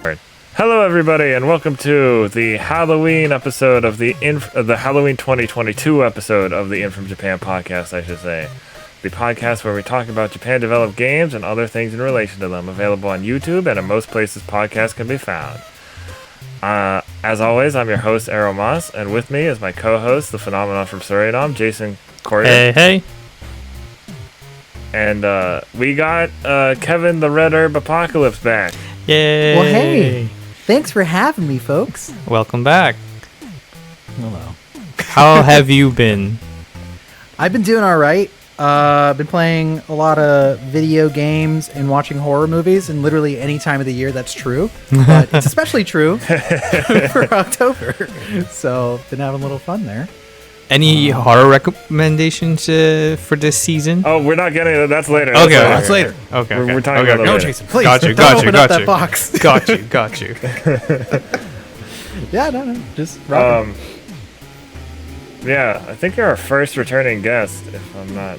Hello, everybody, and welcome to the Halloween episode of the Halloween 2022 episode of the In From Japan podcast, I should say. The podcast where we talk about Japan-developed games and other things in relation to them, available on YouTube and in most places podcasts can be found. As always, I'm your host, Erroll and with me is my co-host, the phenomenon from Suriname, Jason Corder. Hey. And we got Kevin the TheRedHerb Apocalypse back. Yay! Well, hey, thanks for having me, folks. Welcome back. Hello. How have you been? I've been doing all right. Been playing a lot of video games and watching horror movies, and literally any time of the year that's true. But it's especially true for October. So been having a little fun there. Any horror recommendations for this season? Oh, we're not getting that's later. Okay, that's later. Okay. We're talking about that No, later. Jason, please. Got you. Don't open up that box. Got you. Yeah, no, just rocking. Yeah, I think you're our first returning guest, if I'm not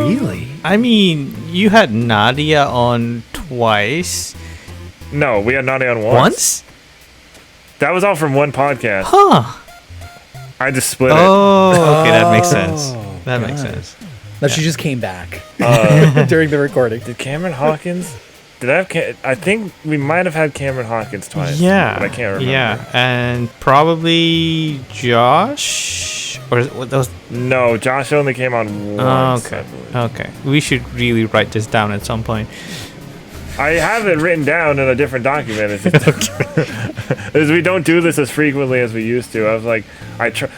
Really? I mean, you had Nadia on twice. No, we had Nadia on Once? That was all from one podcast. Huh. I just split it. Oh, okay, that makes sense. That makes sense. No, she just came back during the recording. Did Cameron Hawkins? Did I have? I think we might have had Cameron Hawkins twice. Yeah. but I can't remember. Yeah, and probably Josh? Or what those? No, Josh only came on once. I Okay. believe. Okay. We should really write this down at some point. I have it written down in a different document. It's just is we don't do this as frequently as we used to. I was like,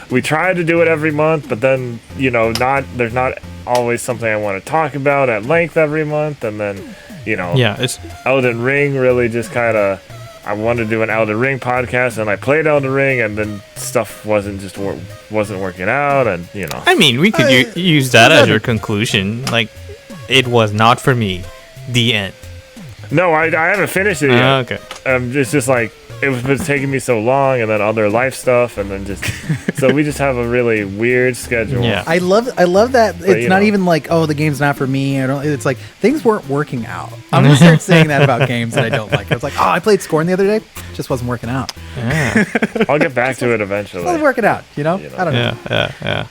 we try to do it every month, but then there's not always something I want to talk about at length every month, and then Yeah, it's Elden Ring really just kind of. I wanted to do an Elden Ring podcast, and I played Elden Ring, and then stuff wasn't working out, and I mean, we could use that as your conclusion. Like, it was not for me. The end. No, I haven't finished it yet. Okay. It's just like it was taking me so long, and then other life stuff, and then just so we just have a really weird schedule. Yeah. I love that But, it's not even like, oh, the game's not for me. It's like things weren't working out. I'm gonna start saying that about games that I don't like. It's like, oh, I played Scorn the other day, just wasn't working out. Yeah. I'll get back to it eventually. Wasn't working out, I don't know. Yeah.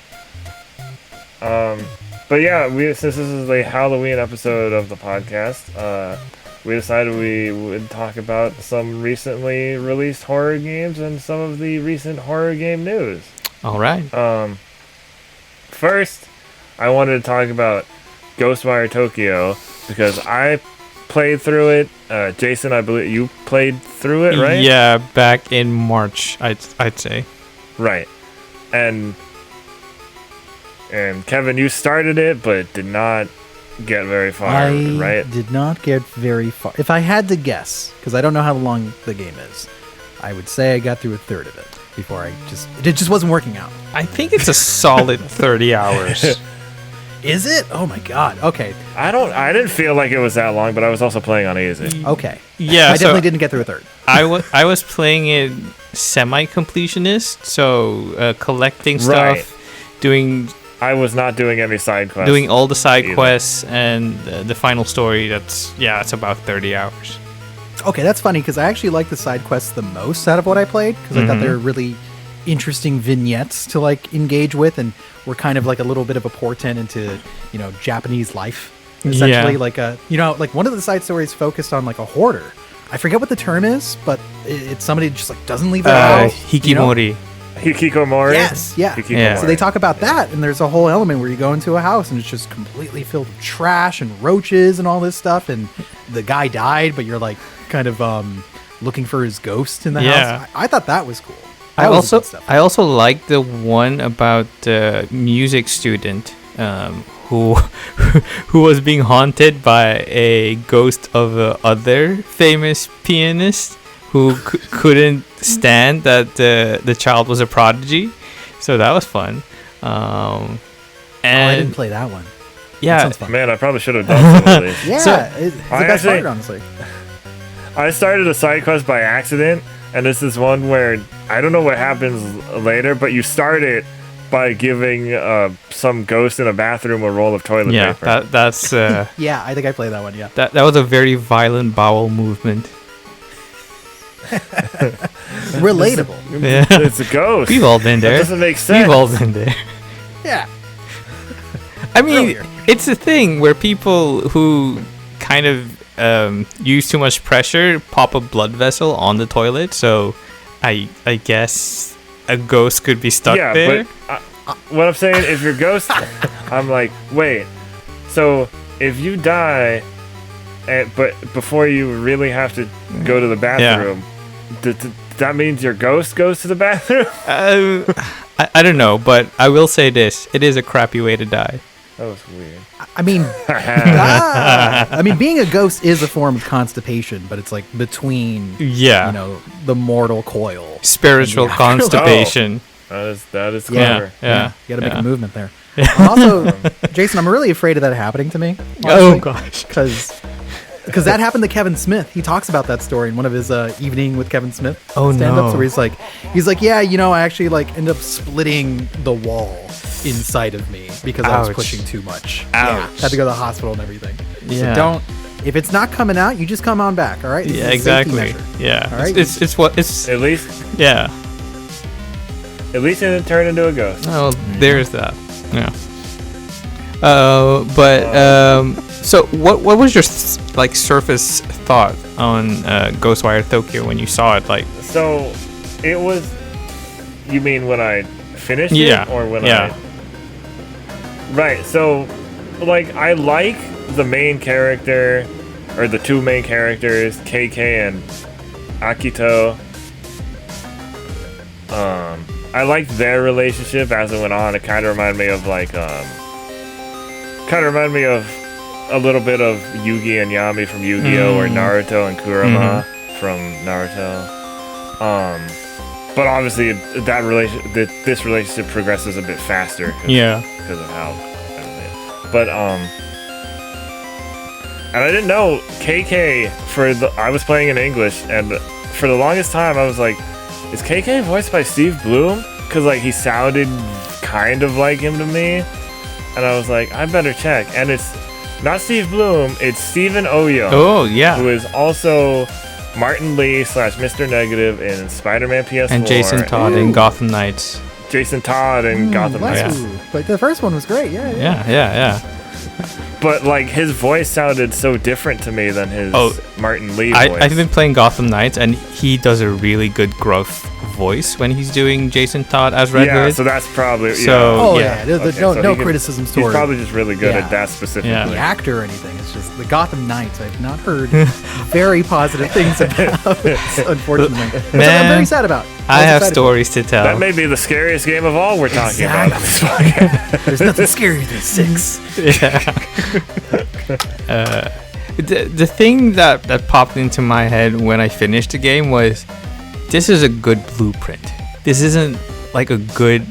But yeah, since this is the Halloween episode of the podcast, we decided we would talk about some recently released horror games and some of the recent horror game news. All right. First, I wanted to talk about Ghostwire Tokyo because I played through it. Jason, I believe you played through it, right? Yeah, back in March, I'd say. Right. And Kevin, you started it but did not get very far, right? I did not get very far. If I had to guess, because I don't know how long the game is, I would say I got through a third of it before it just wasn't working out. I think it's a solid 30 hours. Is it? Oh my god. Okay. I didn't feel like it was that long, but I was also playing on easy. Okay. Yeah, I definitely didn't get through a third. I was playing it semi-completionist, so collecting stuff, Right. I was not doing any side quests. doing all the side either. quests, and the final story. It's about 30 hours. Okay, that's funny because I actually like the side quests the most out of what I played because I thought they were really interesting vignettes to like engage with, and were kind of like a little bit of a portent into Japanese life, essentially. Yeah. Like like one of the side stories focused on like a hoarder. I forget what the term is, but it's somebody just like doesn't leave their house. Hikimori. Hikikomori? Yes, yeah. Hikikomori. So they talk about that, and there's a whole element where you go into a house and it's just completely filled with trash and roaches and all this stuff, and the guy died, but you're like kind of looking for his ghost in the house. I thought that was cool. That was good stuff. I also like the one about the music student who was being haunted by a ghost of other famous pianist who couldn't stand that the child was a prodigy. So that was fun. And I didn't play that one. Yeah, that sounds fun. Man, I probably should have done some of these. Yeah, it's the best actually- part, honestly. I started a side quest by accident, and this is one where I don't know what happens later, but you start it by giving some ghost in a bathroom a roll of toilet paper. That's Yeah, I think I played that one. Yeah. that was a very violent bowel movement. Relatable. Yeah. It's a ghost. We've all been there. That doesn't make sense. We've all been there. Yeah. I mean, Earlier. it's a thing where people who kind of use too much pressure pop a blood vessel on the toilet. So I guess a ghost could be stuck there. But what I'm saying, if you're ghost, I'm like, wait. So if you die, but before you really have to go to the bathroom, that means your ghost goes to the bathroom? I don't know, but I will say this: it is a crappy way to die. That was weird. I mean, I mean, being a ghost is a form of constipation, but it's like between, the mortal coil. Spiritual and the afterlife. constipation. That is clever. Yeah. You got to make a movement there. Also, Jason, I'm really afraid of that happening to me. Oh gosh. Because that happened to Kevin Smith. He talks about that story in one of his Evening with Kevin Smith stand-ups, where he's like, yeah, I actually ended up splitting the wall inside of me because I was pushing too much. Yeah, had to go to the hospital and everything. Yeah. So if it's not coming out, you just come on back. All right. This is a safety measure. Yeah. All right. It's At least. Yeah. At least it didn't turn into a ghost. Oh, there's that. Yeah. So what was your surface thought on Ghostwire Tokyo when you saw it? So it was. You mean when I finished it, or when I? Right. So, I like the main character, or the two main characters, KK and Akito. I liked their relationship as it went on. It kind of reminded me of a little bit of Yugi and Yami from Yu-Gi-Oh! Or Naruto and Kurama from Naruto. But obviously this relationship progresses a bit faster. Because of how everything. But and I didn't know KK I was playing in English, and for the longest time I was like, is KK voiced by Steve Bloom? Because he sounded kind of like him to me, and I was like, I better check. And it's not Steve Bloom, it's Stephen Oyo. Oh yeah. Who is also Martin Lee / Mr. Negative in Spider-Man PS4. And Jason Todd in Gotham Knights. Jason Todd in Gotham Knights. But the first one was great. Yeah. But his voice sounded so different to me than his Martin Lee voice. I've been playing Gotham Knights, and he does a really good gruff voice when he's doing Jason Todd as Red Hood. Yeah, so that's probably no criticisms toward. He's probably just really good at that specifically. The actor or anything. It's just the Gotham Knights. I've not heard very positive things about. Unfortunately, Man, I'm very sad about. I have stories to tell. That may be the scariest game of all we're talking about. There's nothing scarier than 6. Yeah. The thing that popped into my head when I finished the game was, this is a good blueprint. This isn't a good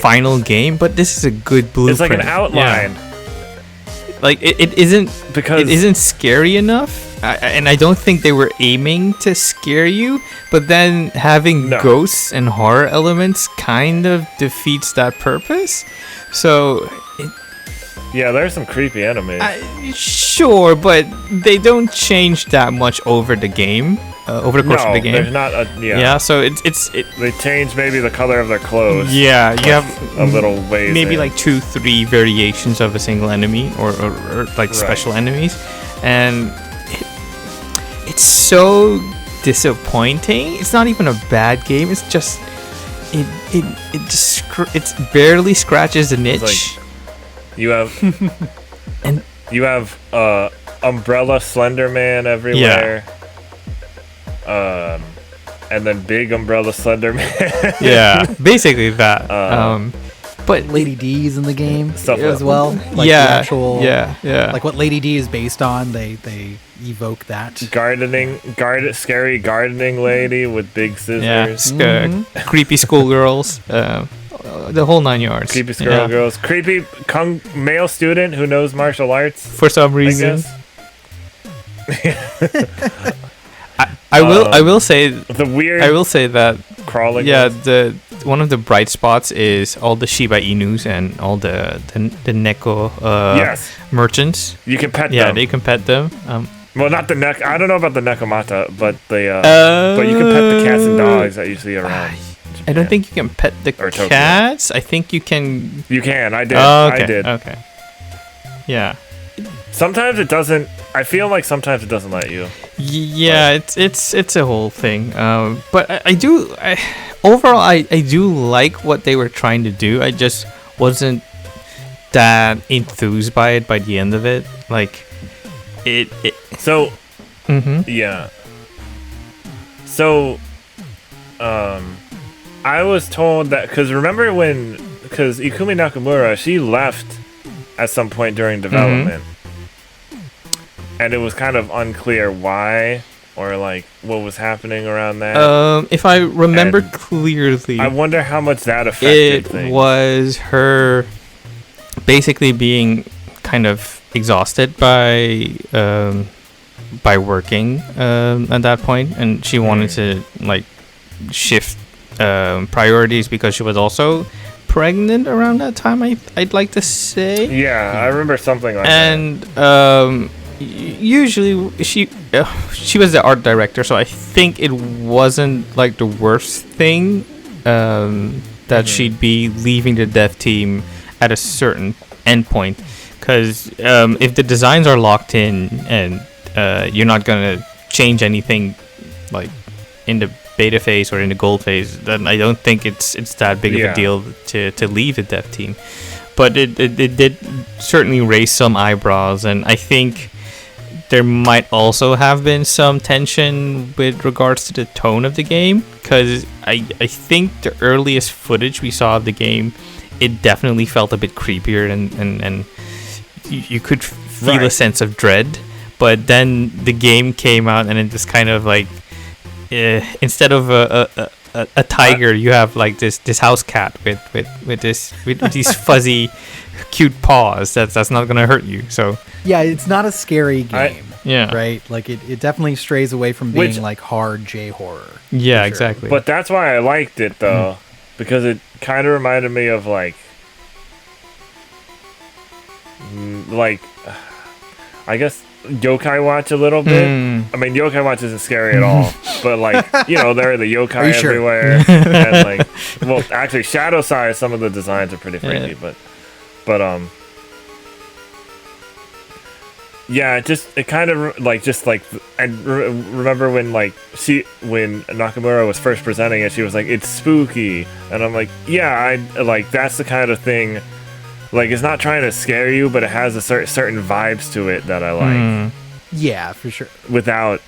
final game, but this is a good blueprint. It's like an outline. Yeah. It isn't scary enough, and I don't think they were aiming to scare you. But then having ghosts and horror elements kind of defeats that purpose. So. Yeah, there's some creepy enemies. Sure, but they don't change that much over the game. Over the course of the game. There's not a so it's they change maybe the color of their clothes. Yeah, you have a little ways. Maybe 2-3 variations of a single enemy or special enemies, and it's so disappointing. It's not even a bad game. It's just it barely scratches the niche. You have Umbrella Slender Man everywhere. And then Big Umbrella Slender Man. Yeah, basically that. But Lady D's in the game as well. The actual, what Lady D is based on, they evoke that. Scary gardening lady with big scissors. Creepy schoolgirls. The whole 9 yards. Creepy schoolgirls. Creepy male student who knows martial arts for some reason. I will say that crawling. Yeah, one of the bright spots is all the Shiba Inus and all the Neko merchants. You can pet them. Yeah, they can pet them. Well, not the neck. I don't know about the Nekomata, but the but you can pet the cats and dogs that you see around. I don't think you can pet the cats. I think you can. You can. I did. Oh, okay. I did. Okay. Yeah. Sometimes it doesn't. I feel like sometimes it doesn't let you. Yeah, it's a whole thing. But I do. Overall, I do like what they were trying to do. I just wasn't that enthused by it by the end of it. Like it So. Mm-hmm. Yeah. So. I was told that because remember because Ikumi Nakamura, she left at some point during development, and it was kind of unclear why or like what was happening around that. If I remember clearly, I wonder how much that affected things. It was her basically being kind of exhausted by working at that point, and she wanted to like shift priorities because she was also pregnant around that time. I'd like to say. Yeah, I remember something like that. And usually she was the art director, so I think it wasn't like the worst thing that she'd be leaving the dev team at a certain endpoint, because if the designs are locked in and you're not gonna change anything like in the beta phase or in the gold phase, then I don't think it's that big of a deal to leave the dev team. But it did certainly raise some eyebrows, and I think there might also have been some tension with regards to the tone of the game, because I think the earliest footage we saw of the game, it definitely felt a bit creepier, and you could feel a sense of dread. But then the game came out, and it just kind of like instead of a tiger, you have like this house cat with these fuzzy, cute paws. That's not gonna hurt you. So yeah, it's not a scary game. Yeah, right. Like it definitely strays away from being like hard J horror. Yeah, sure. Exactly. But that's why I liked it though, because it kind of reminded me of like I guess Yokai Watch a little bit. I mean, Yokai Watch isn't scary at all, but like, you know, there are the yokai everywhere. And like, well, actually, Shadow Side, some of the designs are pretty freaky, but yeah, it kind of like I remember when when Nakamura was first presenting it, she was like, it's spooky, and I'm like, yeah, I like that's the kind of thing. Like, it's not trying to scare you, but it has a certain vibes to it that I like. Yeah, for sure. Without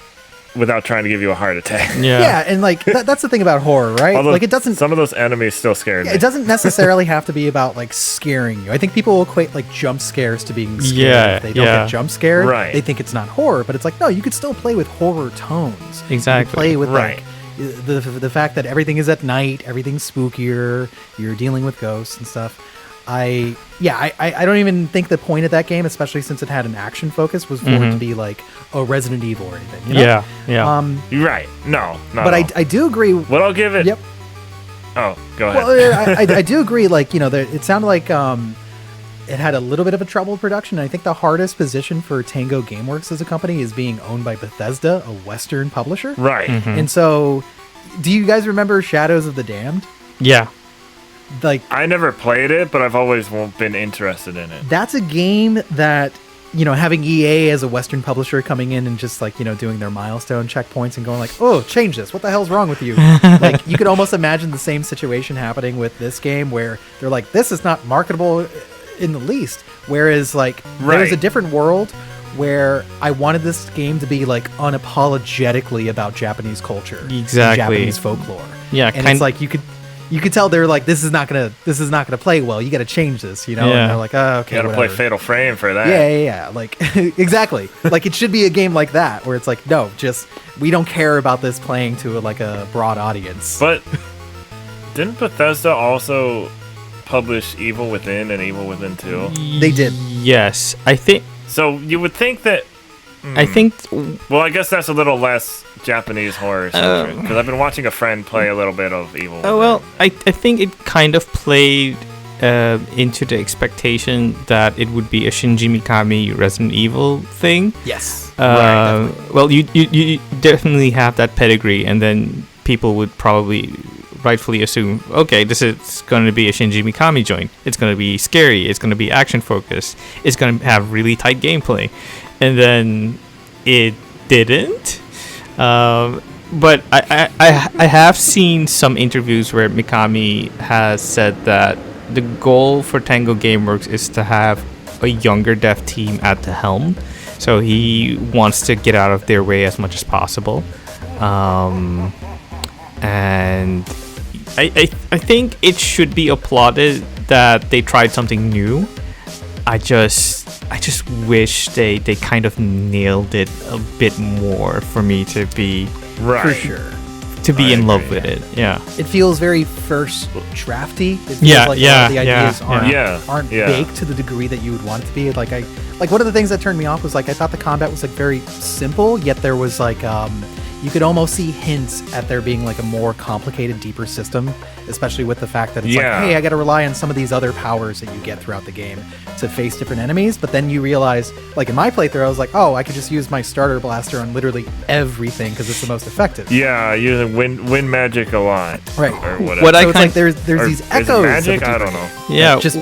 trying to give you a heart attack. Yeah, and like that's the thing about horror, right? Although like it doesn't. Some of those enemies still scared me. It doesn't necessarily have to be about like scaring you. I think people will equate like jump scares to being scared. Yeah, if they don't get jump scared, right. They think it's not horror, but it's like no, you could still play with horror tones. Exactly. You play with like the fact that everything is at night, everything's spookier. You're dealing with ghosts and stuff. I don't even think the point of that game, especially since it had an action focus, was for it to be like a Resident Evil or anything. You know? Yeah. You're right. No, not but at all. I do agree. What I'll give it. Yep. Oh, go ahead. Well, I do agree. Like, you know, it sounded like it had a little bit of a troubled production. I think the hardest position for Tango Gameworks as a company is being owned by Bethesda, a Western publisher. Right. And so, do you guys remember Shadows of the Damned? Yeah. Like, I never played it, but I've always been interested in it. That's a game that, you know, having EA as a Western publisher coming in and just like, you know, doing their milestone checkpoints and going like, oh, change this. What the hell's wrong with you? Like, you could almost imagine the same situation happening with this game where they're like, this is not marketable in the least. Whereas like, there's a different world where I wanted this game to be like unapologetically about Japanese culture. Exactly. And Japanese folklore. Yeah. And it's like, you could tell they're like, this is not gonna play well. You got to change this, you know. Yeah. And they're like, oh, okay, You gotta whatever. play Fatal Frame for that. Yeah. Like, exactly. Like, it should be a game like that where it's like, no, just we don't care about this playing to like a broad audience. But didn't Bethesda also publish Evil Within and Evil Within 2? They did. Yes, I think. So you would think that. I think. Well, I guess that's a little less Japanese horror because I've been watching a friend play a little bit of Evil Within. Oh well, I think it kind of played into the expectation that it would be a Shinji Mikami Resident Evil thing. Yes. Right, well, you definitely have that pedigree, and then people would probably rightfully assume, okay, this is going to be a Shinji Mikami joint. It's going to be scary. It's going to be action focused. It's going to have really tight gameplay, and then it didn't. But I have seen some interviews where Mikami has said that the goal for Tango Gameworks is to have a younger dev team at the helm. So he wants to get out of their way as much as possible. And I think it should be applauded that they tried something new. I just wish they kind of nailed it a bit more for me to be for sure to be in love with it. Yeah, it feels very first drafty. It feels Yeah, like yeah, a lot of the ideas yeah. aren't Yeah. baked to the degree that you would want it to be. Like one of the things that turned me off was like I thought the combat was like very simple, yet there was like you could almost see hints at there being like a more complicated, deeper system, especially with the fact that it's like, hey, I got to rely on some of these other powers that you get throughout the game to face different enemies. But then you realize, like in my playthrough, I was like, oh, I could just use my starter blaster on literally everything because it's the most effective. Yeah, using wind magic a lot. Right. Or whatever. What I So it's like there's Or these is echoes. it of magic? the I different- don't know. yeah. Just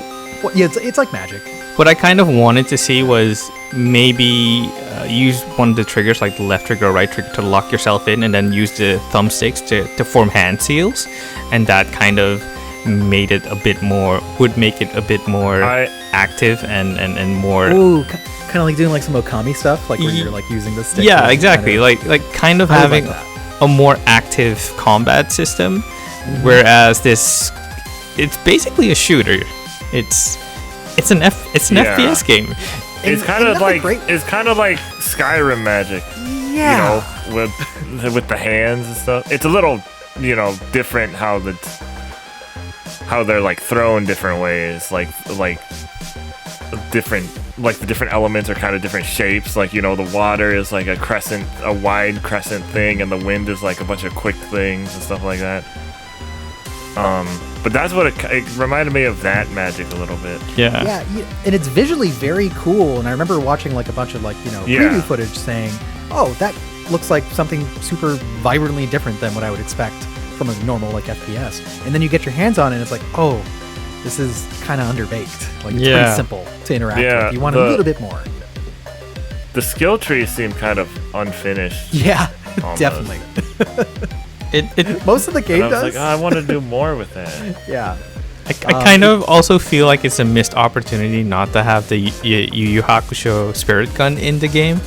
it's like magic. What I kind of wanted to see was maybe use one of the triggers, like the left trigger or right trigger, to lock yourself in, and then use the thumbsticks to form hand seals, and that kind of made it a bit more, would make it a bit more active and more. Ooh, kind of like doing like some Okami stuff, like where you're like using the stick. Yeah, to exactly. kind of- Like kind of I would having like that. a more active combat system, whereas this, it's basically a shooter. It's an FPS game. It's And- kind and of nothing like great. it's kind of like Skyrim magic. Yeah. You know, with the hands and stuff. It's a little, different how they're like thrown different ways. Like different, like the different elements are kind of different shapes. Like, the water is like a wide crescent thing, and the wind is like a bunch of quick things and stuff like that. But that's what it reminded me of, that magic a little bit. Yeah. And it's visually very cool. And I remember watching like a bunch of like preview footage saying, "Oh, that looks like something super vibrantly different than what I would expect from a normal like FPS." And then you get your hands on it, and it's like, "Oh, this is kind of underbaked. Like it's pretty simple to interact with. You want a little bit more." The skill trees seem kind of unfinished. Yeah, almost. definitely. It Most of the game And I was does. like, I want to do more with that. Yeah. I kind of also feel like it's a missed opportunity not to have the Yu Yu Hakusho spirit gun in the game.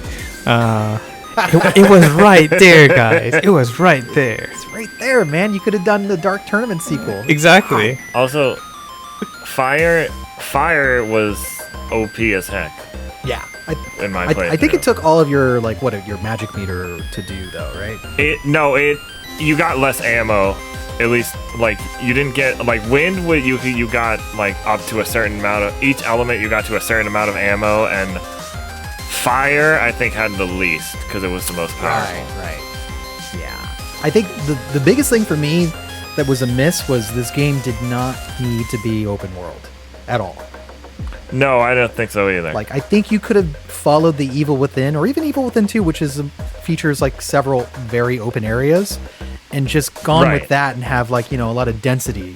It was right there, guys. It was right there. It's right there, man. You could have done the Dark Tournament sequel. Exactly. Also, fire was OP as heck Yeah. in my I playthrough. think it took all of your like your magic meter to do though, right? You got less ammo. At least, like, you didn't get, like, wind, you got, like, up to a certain amount of, each element you got to a certain amount of ammo, and fire, I think, had the least, because it was the most powerful. Right. Yeah. I think the biggest thing for me that was a miss was this game did not need to be open world at all. No, I don't think so either. Like, I think you could have followed the Evil Within, or even Evil Within 2, which features, like, several very open areas, and just gone with that and have, like, a lot of density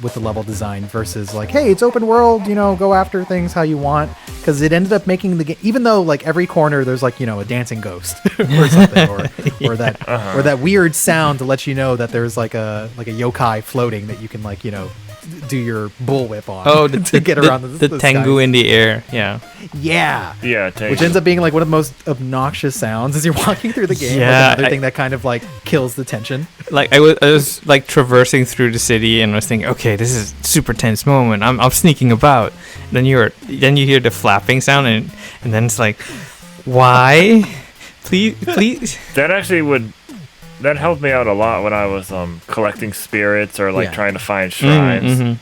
with the level design versus, like, hey, it's open world, go after things how you want. Because it ended up making the game, even though, like, every corner there's, like, a dancing ghost or something, or that weird sound to let you know that there's, like a yokai floating that you can, like, do your bullwhip on. Oh, to get around the Tengu in the air. Yeah. Yeah. Yeah, Which ends up being like one of the most obnoxious sounds as you're walking through the game. Yeah, like another thing that kind of like kills the tension. Like I was like traversing through the city and was thinking, okay, this is a super tense moment. I'm sneaking about. Then you hear the flapping sound and then it's like, why? Please. That helped me out a lot when I was collecting spirits or like trying to find shrines,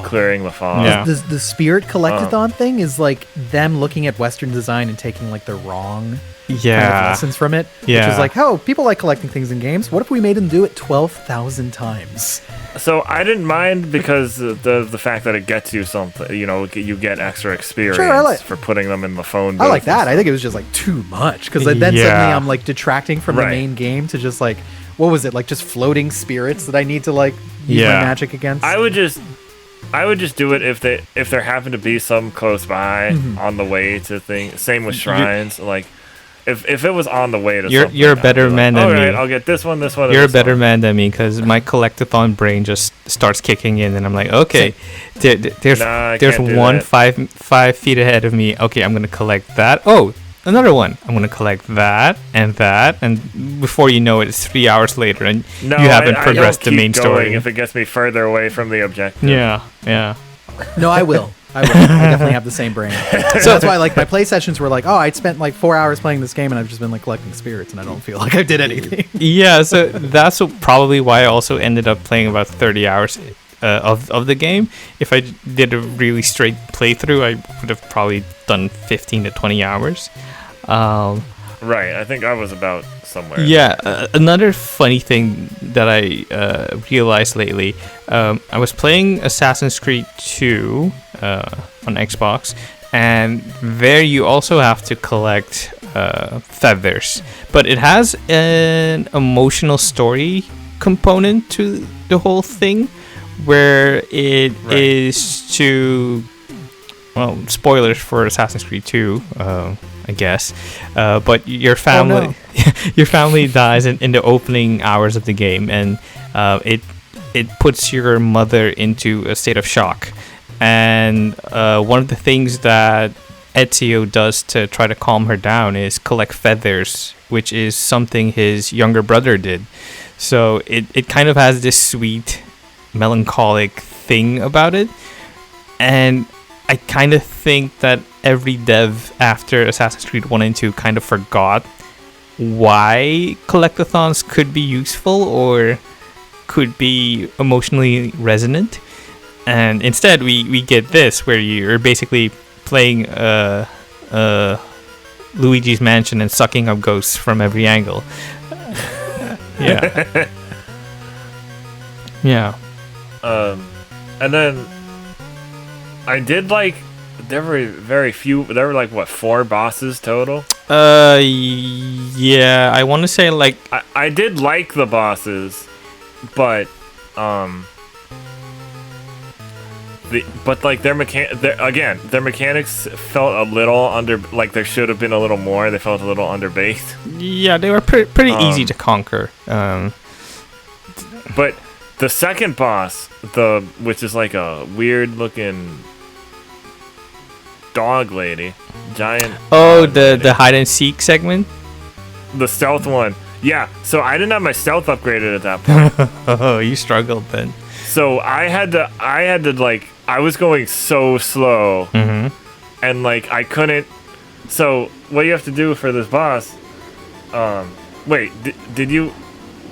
clearing the fog. Yeah. The spirit collectathon thing is like them looking at Western design and taking like the wrong kind of lessons from it. Which is like, oh, people like collecting things in games. What if we made them do it 12,000 times? So I didn't mind because the fact that it gets you something, you get extra experience for putting them in the phone booth. I like that. I think it was just like too much because then suddenly I'm like detracting from the main game to just like, what was it, like just floating spirits that I need to like use my magic against? I would just do it if there happened to be some close by on the way to things. Same with shrines, like. If it was on the way to something, you're a better man than me. I'll get this one. You're a better man than me because my collectathon brain just starts kicking in, and I'm like, okay, there's one 5 feet ahead of me. Okay, I'm gonna collect that. Oh, another one. I'm gonna collect that, and before you know it, it's 3 hours later, and you haven't progressed the main story. If it gets me further away from the objective. Yeah. No, I will. I definitely have the same brain. So that's why, like, my play sessions were like, oh, I'd spent like 4 hours playing this game, and I've just been like collecting spirits, and I don't feel like I did anything. Yeah, so that's probably why I also ended up playing about 30 hours of the game. If I did a really straight playthrough, I would have probably done 15 to 20 hours. Right, I think I was about somewhere. Yeah, another funny thing that I realized lately, I was playing Assassin's Creed 2 on Xbox, and there you also have to collect feathers, but it has an emotional story component to the whole thing, where it is to, well, spoilers for Assassin's Creed 2, I guess, but your family, your family dies in the opening hours of the game, and it puts your mother into a state of shock. And one of the things that Ezio does to try to calm her down is collect feathers, which is something his younger brother did. So it kind of has this sweet, melancholic thing about it, and I kind of think that every dev after Assassin's Creed 1 and 2 kind of forgot why collectathons could be useful or could be emotionally resonant. And instead, we get this, where you're basically playing Luigi's Mansion and sucking up ghosts from every angle. Yeah. Yeah. And then I did like, there were very few. There were like what, 4 bosses total? Yeah. I want to say like I did like the bosses, but like their mechanics felt a little under. Like there should have been a little more. They felt a little underbaked. Yeah, they were pretty easy to conquer. But the second boss, which is like a weird looking dog lady, giant. Oh, the hide and seek segment. The stealth one. Yeah. So I didn't have my stealth upgraded at that point. Oh, you struggled then. So I had to like, I was going so slow, and like I couldn't. So what you have to do for this boss? Wait, did you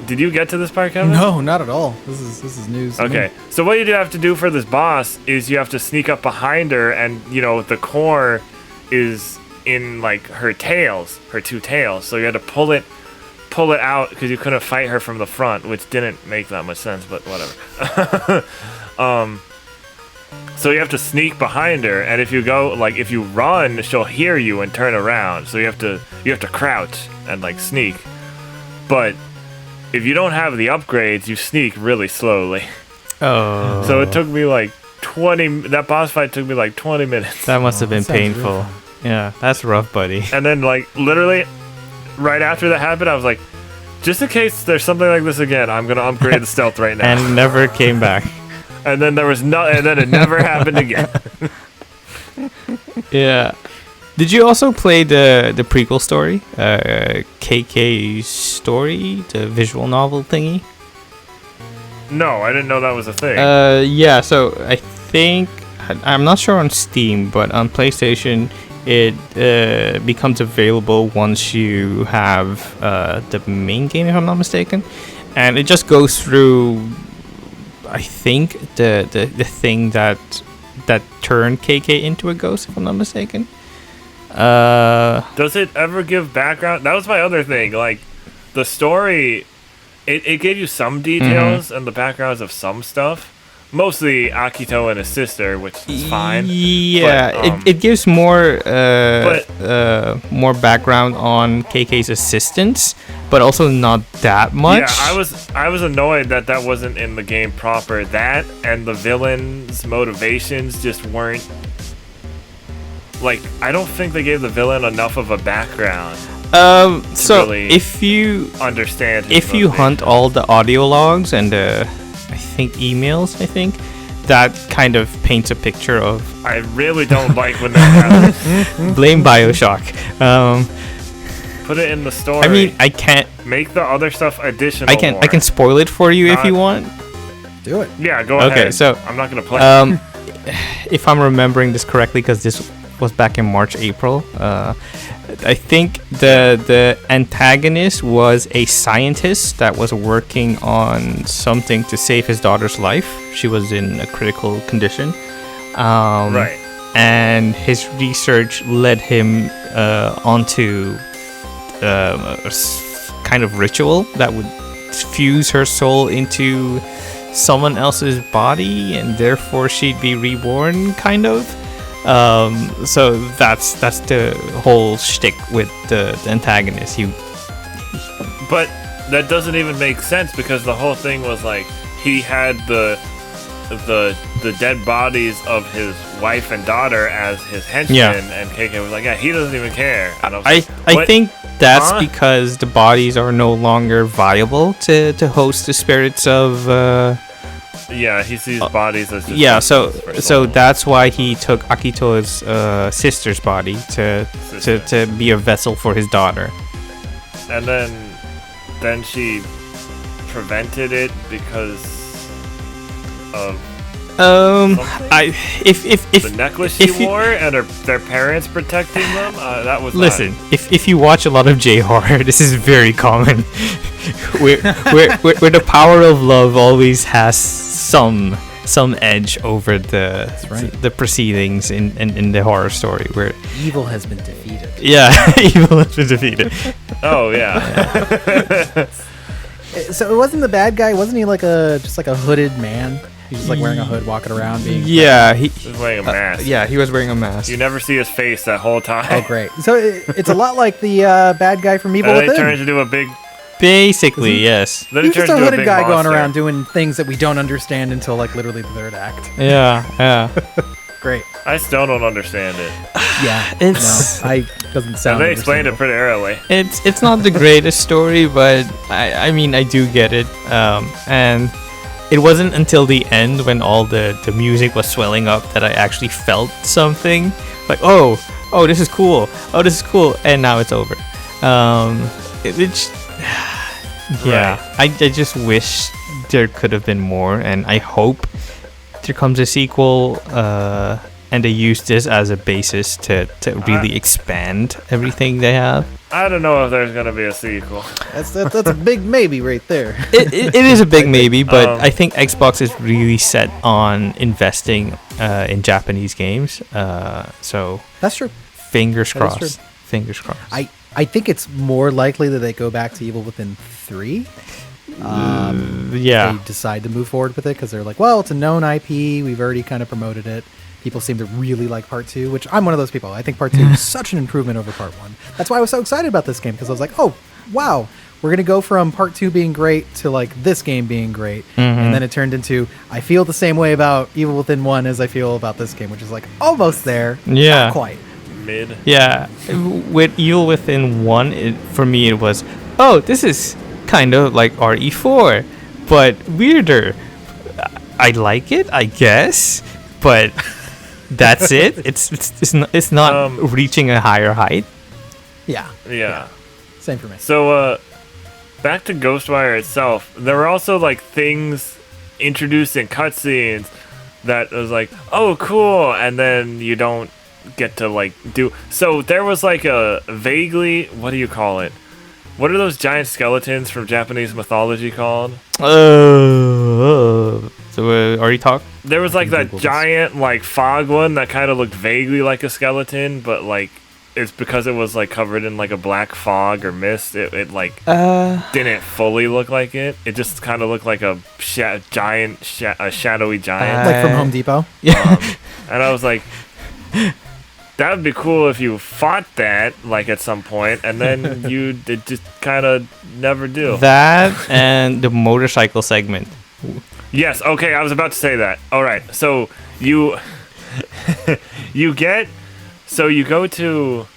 get to this part, Kevin? No, not at all. This is news. Okay, so what you have to do for this boss is you have to sneak up behind her, and the core is in like her two tails. So you had to pull it out because you couldn't fight her from the front, which didn't make that much sense, but whatever. So you have to sneak behind her, and if you run, she'll hear you and turn around. So you have to crouch and like sneak. But if you don't have the upgrades, you sneak really slowly. Oh. So it took me like 20. That boss fight took me like 20 minutes. That must have been painful. Rough. Yeah, that's rough, buddy. And then like literally right after that happened, I was like, just in case there's something like this again, I'm gonna upgrade the stealth right now. And never came back. And then and then it never happened again. Yeah. Did you also play the prequel story, KK's story, the visual novel thingy? No, I didn't know that was a thing. Yeah. So I think I'm not sure on Steam, but on PlayStation, it becomes available once you have the main game, if I'm not mistaken, and it just goes through, I think, the thing that turned KK into a ghost, if I'm not mistaken. Does it ever give background? That was my other thing. Like, the story it gave you some details and the backgrounds of some stuff. Mostly Akito and his sister, which is fine. Yeah, but, it gives more more background on KK's assistants, but also not that much. Yeah, I was annoyed that wasn't in the game proper. That and the villain's motivations just weren't. Like, I don't think they gave the villain enough of a background. So really if you understand, if you hunt all the audio logs and I think emails, that kind of paints a picture of. I really don't like when that happens. Blame Bioshock. Put it in the story. I mean, I can't make the other stuff additional. I can spoil it for you if you want. Do it. Yeah, go ahead. Okay, so I'm not gonna play. If I'm remembering this correctly, because this was back in March, April. I think the antagonist was a scientist that was working on something to save his daughter's life. She was in a critical condition. Right. And his research led him onto a kind of ritual that would fuse her soul into someone else's body, and therefore she'd be reborn, kind of. So that's the whole shtick with the antagonist. But that doesn't even make sense, because the whole thing was like he had the dead bodies of his wife and daughter as his henchmen, and KK was like, yeah, he doesn't even care. And I think that's because the bodies are no longer viable to host the spirits of. Yeah, he sees bodies as just so that's why he took Akito's sister's body to be a vessel for his daughter. And then she prevented it because of if the necklace she wore and their parents protecting them. That was. Listen, if you watch a lot of J-horror, this is very common. where the power of love always has some edge over the proceedings in the horror story, where evil has been defeated. Yeah, evil has been defeated. Oh yeah. So it wasn't the bad guy. Wasn't he like just like a hooded man? He's just like wearing a hood, walking around. He was wearing a mask. Yeah, he was wearing a mask. You never see his face that whole time. Oh, great. So it's a lot like the bad guy from Evil and Within. Then he turns into a big. Basically, yes. Then he's just a hooded guy monster. going around doing things that we don't understand until like literally the third act. Yeah. Great. I still don't understand it. Yeah, doesn't sound. And they explained it pretty early. It's not the greatest story, but I mean I do get it. And it wasn't until the end, when all the music was swelling up, that I actually felt something. Like, oh, this is cool. Oh, this is cool. And now it's over. Yeah, right. I just wish there could have been more, and I hope there comes a sequel, and they use this as a basis to really expand everything they have. I don't know if there's gonna be a sequel. That's a big maybe right there. It is a big maybe, but I think Xbox is really set on investing in Japanese games. So that's true. Fingers crossed. Fingers crossed. I think it's more likely that they go back to Evil Within 3. They decide to move forward with it because they're like, well, it's a known IP. We've already kind of promoted it. People seem to really like Part 2, which I'm one of those people. I think Part 2 is such an improvement over Part 1. That's why I was so excited about this game, because I was like, oh, wow, we're going to go from Part 2 being great to like this game being great. And then it turned into, I feel the same way about Evil Within 1 as I feel about this game, which is like almost there. Yeah. Not quite. Mid. Yeah. With Evil Within 1, for me it was, oh, this is kind of like RE4, but weirder. I like it, I guess, but that's it. It's not reaching a higher height. Yeah. Same for me. So back to Ghostwire itself, there were also like things introduced in cutscenes that was like, oh, cool, and then you don't get to like do. So there was like a vaguely, what do you call it? What are those giant skeletons from Japanese mythology called? So already talked. There was like that giant like fog one that kind of looked vaguely like a skeleton, but like it's because it was like covered in like a black fog or mist. It like didn't fully look like it. It just kind of looked like a shadowy giant. Like from Home Depot. And I was like, that would be cool if you fought that like at some point, and then it just kind of never do. That and the motorcycle segment. Yes. Okay. I was about to say that. All right. So you go to,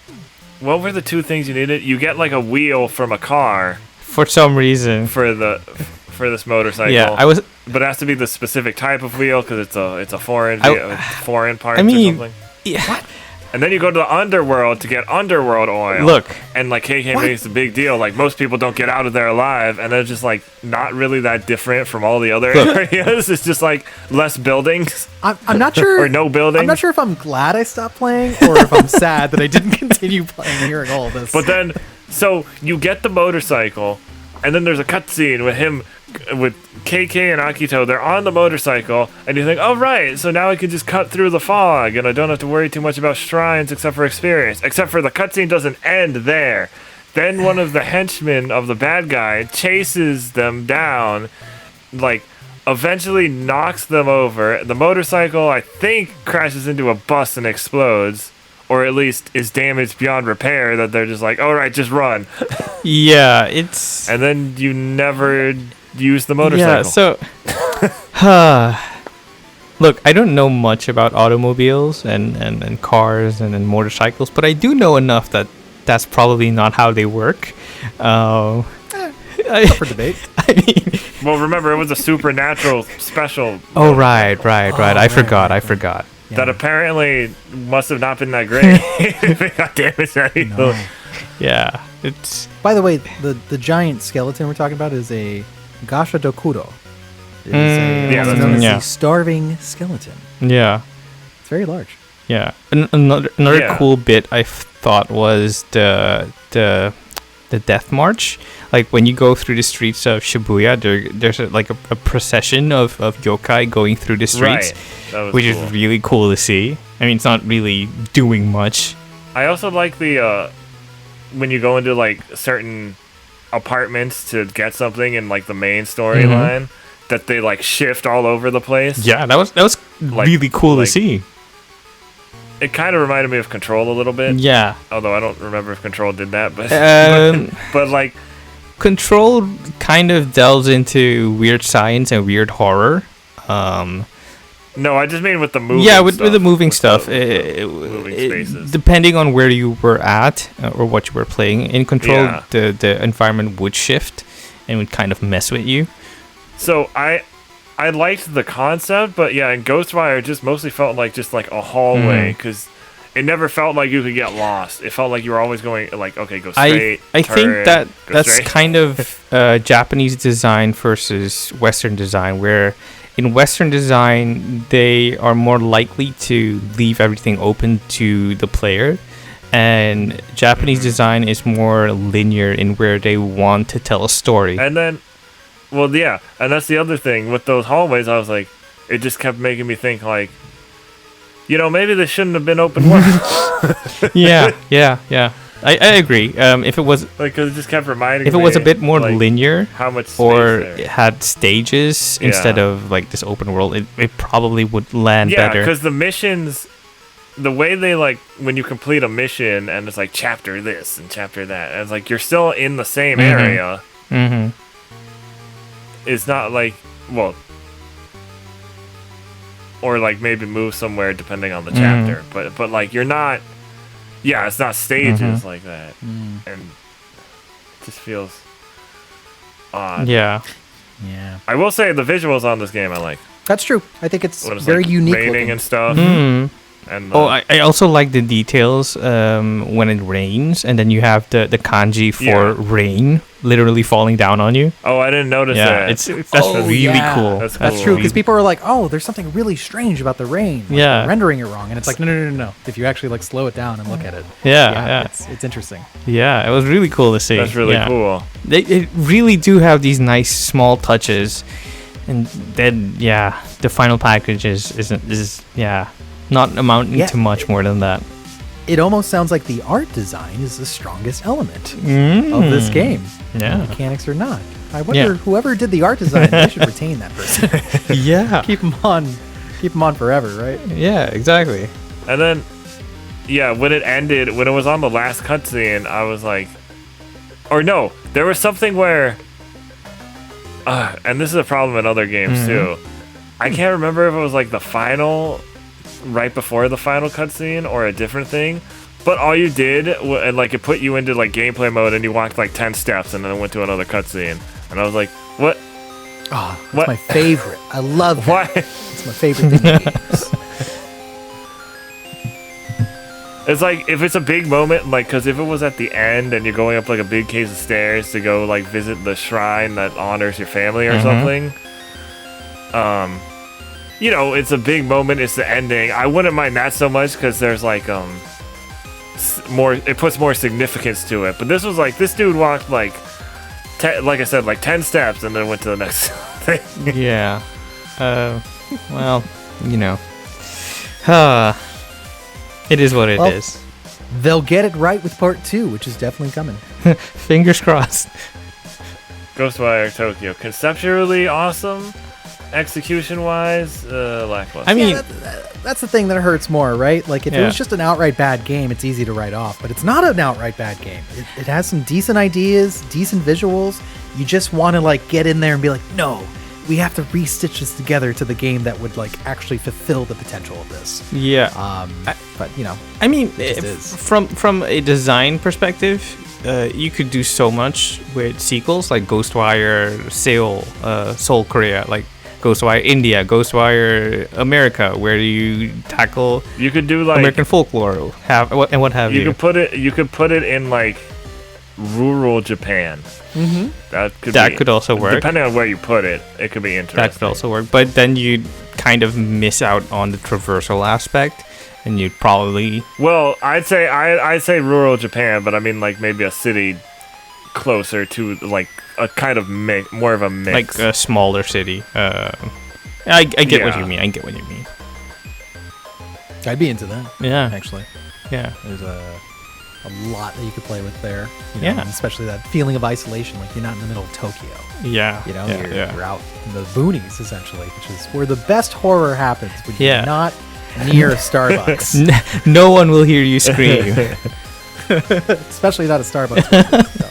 what were the two things you needed? You get like a wheel from a car For some reason. for this motorcycle. Yeah, but it has to be the specific type of wheel because it's a foreign parts I mean, or something. Yeah. And then you go to the underworld to get underworld oil. Look. And like KK makes a big deal. Like most people don't get out of there alive, and they're just like not really that different from all the other areas. It's just like less buildings. I'm not sure. Or no buildings. I'm not sure if I'm glad I stopped playing or if I'm sad that I didn't continue playing and hearing all of this. But then, so you get the motorcycle, and then there's a cutscene with KK and Akito. They're on the motorcycle, and you think, oh right, so now I can just cut through the fog, and I don't have to worry too much about shrines except for experience. Except for the cutscene doesn't end there. Then one of the henchmen of the bad guy chases them down, like eventually knocks them over. The motorcycle, I think, crashes into a bus and explodes. Or at least is damaged beyond repair, that they're just like, all right, just run. Yeah, it's... And then you never use the motorcycle. Yeah, so... Look, I don't know much about automobiles and cars and motorcycles, but I do know enough that that's probably not how they work. Up for debate. I mean... Well, remember, it was a supernatural special. Oh, right. I forgot. Yeah. That apparently must have not been that great. If it got damaged that easily. No. Yeah, it's... By the way, the giant skeleton we're talking about is a Gasha Dokuro. It is yeah, also that's known as yeah. a starving skeleton. Yeah. It's very large. Yeah. Another Yeah. cool bit I thought was the Death March. Like when you go through the streets of Shibuya, there's a procession of yokai going through the streets, which cool. is really cool to see. I mean, it's not really doing much. I also like the when you go into like certain apartments to get something in like the main storyline, that they like shift all over the place. Yeah, that was really cool to see. It kind of reminded me of Control a little bit. Yeah. Although I don't remember if Control did that, but but like Control kind of delves into weird science and weird horror. no, I just mean with the moving. Yeah, with stuff, the moving with stuff. the moving spaces. Depending on where you were at or what you were playing in Control, Yeah. the environment would shift and would kind of mess with you. So I liked the concept, but yeah, in Ghostwire, it just mostly felt like just like a hallway because it never felt like you could get lost. It felt like you were always going like, okay, go straight. I turn, think go that's straight. kind of Japanese design versus Western design, where in Western design they are more likely to leave everything open to the player, and Japanese design is more linear in where they want to tell a story. And then, well, yeah, and that's the other thing with those hallways. I was like, it just kept making me think like, maybe they shouldn't have been open world. yeah. I agree. If it was like, cause it just kept reminding me. if it was a bit more like, linear, how much space or there. it had stages instead of like this open world, it probably would land Yeah, better. because the missions, the way they like when you complete a mission and it's like chapter this and chapter that, and it's like you're still in the same area. Mm-hmm. It's not like, well, or like maybe move somewhere depending on the chapter, but like you're not. Yeah, it's not stages like that, and it just feels odd. Yeah. Yeah. I will say the visuals on this game I like. That's true. I think it's When it's very like unique raining looking. and stuff. Mm. And Oh, I also like the details when it rains, and then you have the kanji for Yeah. rain literally falling down on you. oh, I didn't notice Yeah, that. that's Oh, really yeah. cool. That's That's cool. true, because people are like, "Oh, there's something really strange about the rain." Like, Yeah. they're rendering it wrong, and it's like, no. If you actually like slow it down and look at it, Yeah. it's interesting. Yeah, it was really cool to see. That's really Yeah. cool. They really do have these nice small touches, and then the final package is not amounting Yeah. to much more than that. it almost sounds like the art design is the strongest element of this game. Yeah. Mechanics or not. I wonder whoever did the art design, they should retain that person. Yeah. Keep them on forever, right? Yeah, exactly. And then, yeah, when it ended, when it was on the last cutscene, I was like, or no, there was something where, and this is a problem in other games too. I can't remember if it was like the final, right before the final cutscene, or a different thing. But all you did, and like it put you into like gameplay mode, and you walked like 10 steps, and then went to another cutscene. And I was like, what? Oh, that's What? my favorite. I love that. Why? It's my favorite thing in games. It's like, if it's a big moment, like, because if it was at the end and you're going up like a big case of stairs to go like visit the shrine that honors your family or something, you know, it's a big moment, it's the ending. I wouldn't mind that so much because there's like more, it puts more significance to it. But this was like, this dude walked like like I said, like 10 steps and then went to the next thing. Yeah. Well, you know. It is what it is. They'll get it right with part 2, which is definitely coming. Fingers crossed. Ghostwire Tokyo, conceptually awesome, execution wise lackluster. I mean, That's the thing that hurts more, right? Like, if it Yeah. was just an outright bad game, it's easy to write off. But it's not an outright bad game. It has some decent ideas, decent visuals. You just want to, like, get in there and be like, no, we have to restitch this together to the game that would, like, actually fulfill the potential of this. yeah. But, you know, I mean, just is. from a design perspective, you could do so much with sequels like Ghostwire Seoul Korea, like Ghostwire India, Ghostwire America, where you tackle You could do like American folklore, what have you. You could put it in like rural Japan. Mm-hmm. That could also work. Depending on where you put it, it could be interesting. That could also work, but then you'd kind of miss out on the traversal aspect, and you'd probably Well, I'd say rural Japan, but I mean like maybe a city closer to like a kind of more of a mix. like a smaller city. I get what Yeah. you mean. I get what you mean. I'd be into that, Yeah, actually. yeah. There's a lot that you could play with there. You know, Yeah. and especially that feeling of isolation, like you're not in the middle of Tokyo. Yeah, You know, yeah, you're out in the boonies, essentially, which is where the best horror happens, when Yeah. you're not near a Starbucks. No one will hear you scream. Especially not a Starbucks.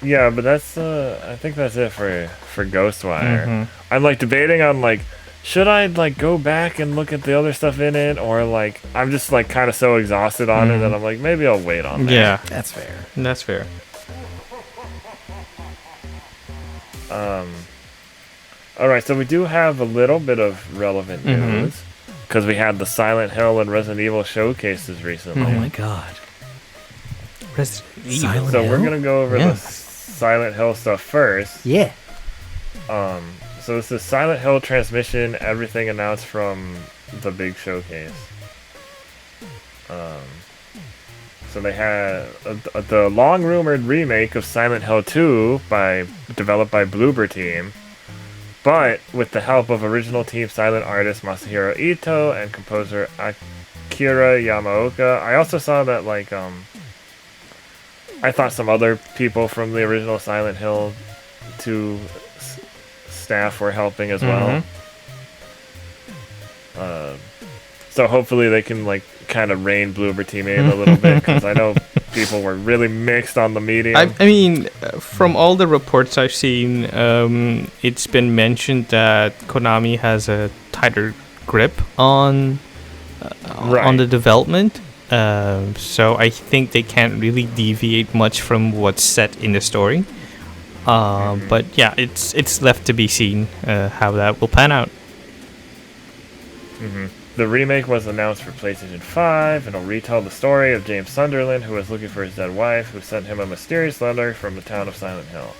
Yeah, but that's I think that's it for Ghostwire. Mhm. I'm like debating on like, should I like go back and look at the other stuff in it, or like I'm just like kind of so exhausted on it that I'm like, maybe I'll wait on that. Yeah, That's fair. that's fair. All right, so we do have a little bit of relevant news because we had the Silent Hill and Resident Evil showcases recently. Oh my god. Resident Silent So we're Hill? gonna go over Yeah. the Silent Hill stuff first. Yeah. So this is Silent Hill transmission, everything announced from the big showcase. So they had the long-rumored remake of Silent Hill 2 developed by Bloober Team, but with the help of original team silent artist Masahiro Ito and composer Akira Yamaoka. I also saw that like I thought some other people from the original Silent Hill 2 staff were helping as well. So hopefully they can like kind of rein Bloober Team in a little bit, because I know people were really mixed on the medium. I mean, from all the reports I've seen, it's been mentioned that Konami has a tighter grip on the development. So I think they can't really deviate much from what's set in the story. But yeah, it's left to be seen how that will pan out. The remake was announced for PlayStation 5, and it'll retell the story of James Sunderland, who was looking for his dead wife, who sent him a mysterious letter from the town of Silent Hill.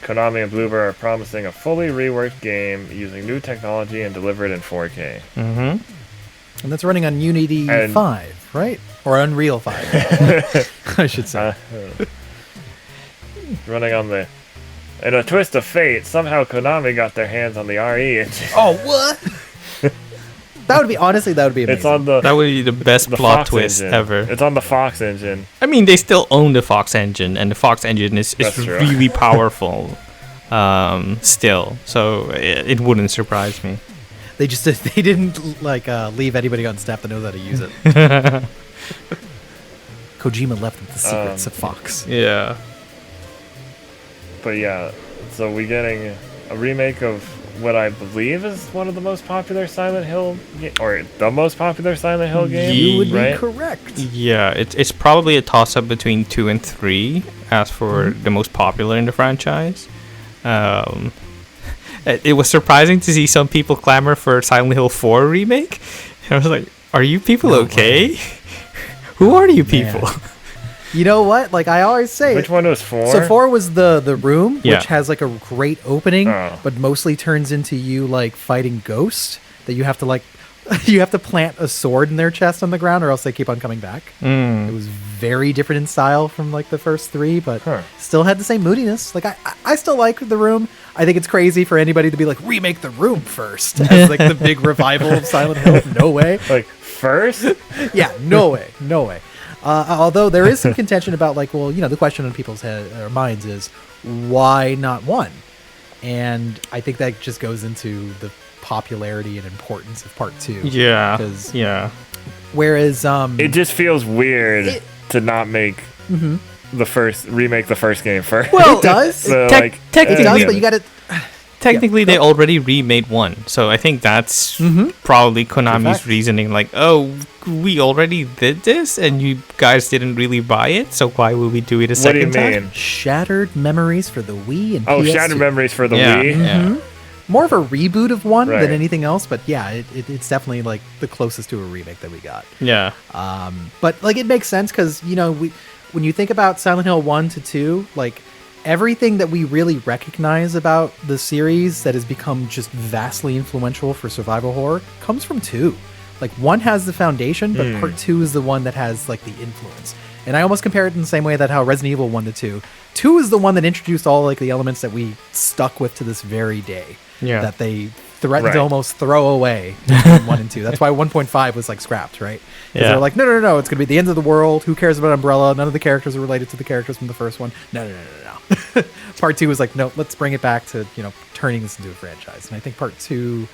Konami and Bloober are promising a fully reworked game using new technology and delivered in 4K. And that's running on Unity 5, right? Or Unreal 5, I should say. Running on the... In a twist of fate, somehow Konami got their hands on the RE engine. Oh, what? That would be amazing. It's on the That would be the best plot Fox twist engine. ever. It's on the Fox engine. I mean, they still own the Fox engine, and the Fox engine is That's true. really powerful still. So it wouldn't surprise me. They didn't like leave anybody on staff that knows how to use it. Kojima left with the secrets of Fox. Yeah. But yeah, so we're getting a remake of what I believe is one of the most popular Silent Hill, or the most popular Silent Hill game. You would right? be correct. Yeah, it's probably a toss-up between 2 and 3 as for the most popular in the franchise. It was surprising to see some people clamor for Silent Hill 4 remake. I was like, are you people okay? Who are you people? Man. You know what? Like I always say, Which one was 4? So 4 was the room, Yeah. which has like a great opening, Oh. but mostly turns into you like fighting ghosts that you have to like you have to plant a sword in their chest on the ground, or else they keep on coming back. It was very different in style from like the first 3, but still had the same moodiness. Like I still like the room. I think it's crazy for anybody to be like remake the room first as like the big revival of Silent Hill. No way. Like, first? Yeah, no way. Although there is some contention about like, well, you know, the question on people's minds is why not 1? And I think that just goes into the popularity and importance of part 2. Yeah. 'Cause Yeah. whereas It just feels weird to not make remake the first game first. well, it does. So, Tec- like, technically- It does, yeah. but you got to. Technically, they already remade 1, so I think that's probably Konami's fact. reasoning. Like, oh, we already did this, and you guys didn't really buy it, so why would we do it a What do you second time? mean? Shattered memories for the Wii and Oh, PS2. Shattered Memories for the Yeah, Wii? yeah. More of a reboot of 1 Right. than anything else, but yeah, it's definitely like the closest to a remake that we got. Yeah. But like it makes sense because you know when you think about Silent Hill 1 to 2, like everything that we really recognize about the series that has become just vastly influential for survival horror comes from 2. Like 1 has the foundation, but part 2 is the one that has like the influence. And I almost compare it in the same way that how Resident Evil 1 to 2. 2 is the one that introduced all like the elements that we stuck with to this very day. Yeah. That they threatened to Right. almost throw away between 1 and 2. That's why 1.5 was like scrapped, right? Because Yeah. they're like, no, it's going to be the end of the world. Who cares about Umbrella? None of the characters are related to the characters from the first one. No. Part 2 was like, no, let's bring it back to, you know, turning this into a franchise. And I think part 2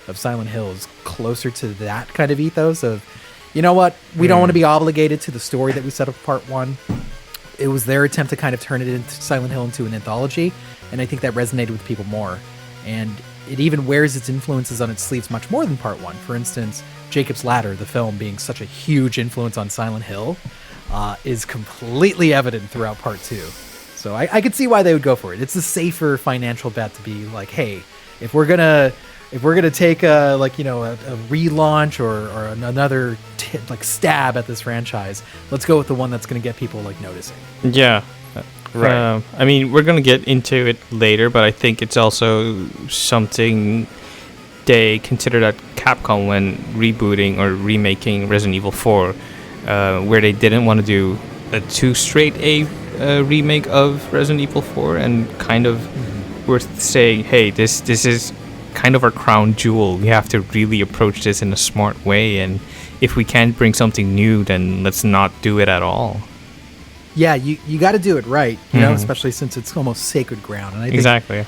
of Silent Hill is closer to that kind of ethos of, you know what, we don't want to be obligated to the story that we set up part 1. It was their attempt to kind of turn it into Silent Hill into an anthology, and I think that resonated with people more. And it even wears its influences on its sleeves much more than part 1. For instance, Jacob's Ladder, the film, being such a huge influence on Silent Hill, is completely evident throughout part 2. So I could see why they would go for it. It's a safer financial bet to be like, hey, if we're gonna take a relaunch or another like stab at this franchise, let's go with the one that's gonna get people like noticing. Yeah. Right. I mean, we're going to get into it later, but I think it's also something they considered at Capcom when rebooting or remaking Resident Evil 4, where they didn't want to do a too straight a remake of Resident Evil 4 and kind of were saying, hey, this is kind of our crown jewel. We have to really approach this in a smart way, and if we can't bring something new, then let's not do it at all. Yeah, you got to do it right, you know, especially since it's almost sacred ground. And I think Exactly.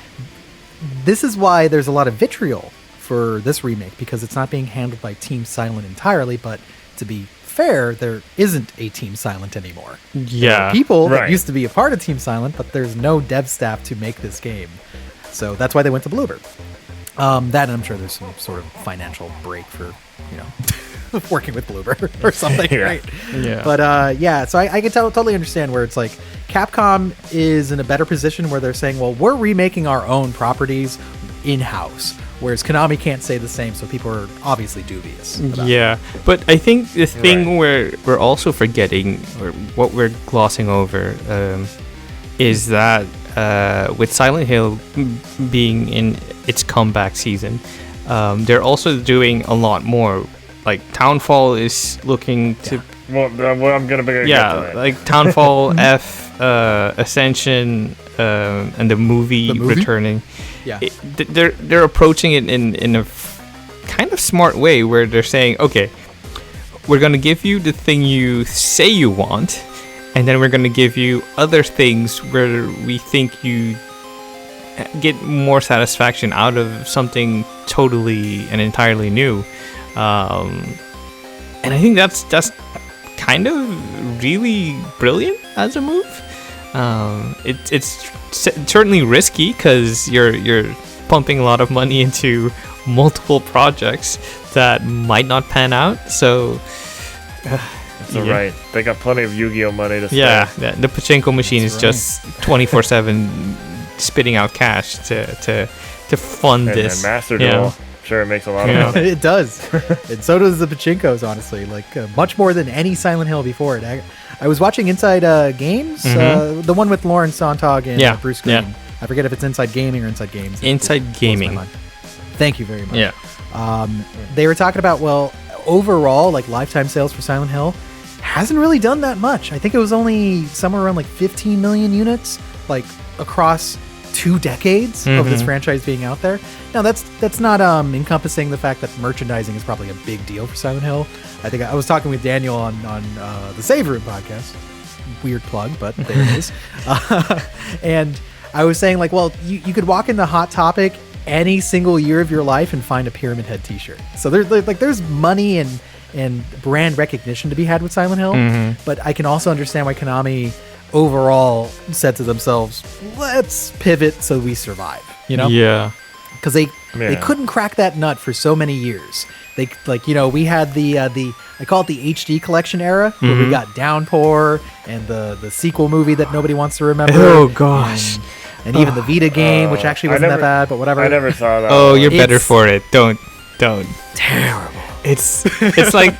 this is why there's a lot of vitriol for this remake, because it's not being handled by Team Silent entirely. But to be fair, there isn't a Team Silent anymore. There Yeah. are people that Right. used to be a part of Team Silent, but there's no dev staff to make this game. So that's why they went to Bluebird. That, and I'm sure there's some sort of financial break for, you know, working with Bluebird or something, Yeah. right? Yeah. But yeah, so I can totally understand where it's like Capcom is in a better position where they're saying, well, we're remaking our own properties in-house, whereas Konami can't say the same, so people are obviously dubious about it. Yeah, but I think the thing Right. we're also forgetting, or what we're glossing over, is that with Silent Hill being in its comeback season, they're also doing a lot more. Like Townfall is looking to Well, I'm gonna get to that. like Townfall F, Ascension, and the movie The movie? returning. Yeah. They're approaching it in a kind of smart way where they're saying, okay, we're going to give you the thing you say you want, and then we're going to give you other things where we think you get more satisfaction out of something totally and entirely new. And I think that's kind of really brilliant as a move. It's certainly risky because you're pumping a lot of money into multiple projects that might not pan out. So right. They got plenty of Yu-Gi-Oh money to spend. Yeah, the pachinko machine is just 24/7 spitting out cash to fund this. And Master Duel, sure, it makes a lot of money. It does, and so does the pachinkos. Honestly, like much more than any Silent Hill before it. I was watching Inside Games, the one with Lauren Sontag and Bruce Green. Yeah. I forget if it's Inside Gaming or Inside Games. Inside Gaming. Thank you very much. Yeah. They were talking about, well, overall, like lifetime sales for Silent Hill hasn't really done that much. I think it was only somewhere around like 15 million units, like across 2 decades of this franchise being out there. Now that's not encompassing the fact that merchandising is probably a big deal for Silent Hill. I think I was talking with Daniel on the Save Room podcast. Weird plug, but there it is. And I was saying, like, well, you could walk into Hot Topic any single year of your life and find a Pyramid Head t-shirt. So there's money and brand recognition to be had with Silent Hill, but I can also understand why Konami overall said to themselves, let's pivot so we survive, you know? Yeah. Because they couldn't crack that nut for so many years. They, like, you know, we had the I call it the HD collection era, where we got Downpour and the sequel movie that nobody wants to remember. Oh gosh. And even the Vita game, which actually wasn't that bad, but whatever. I never saw that. Oh, you're better for it. Don't. Terrible. It's like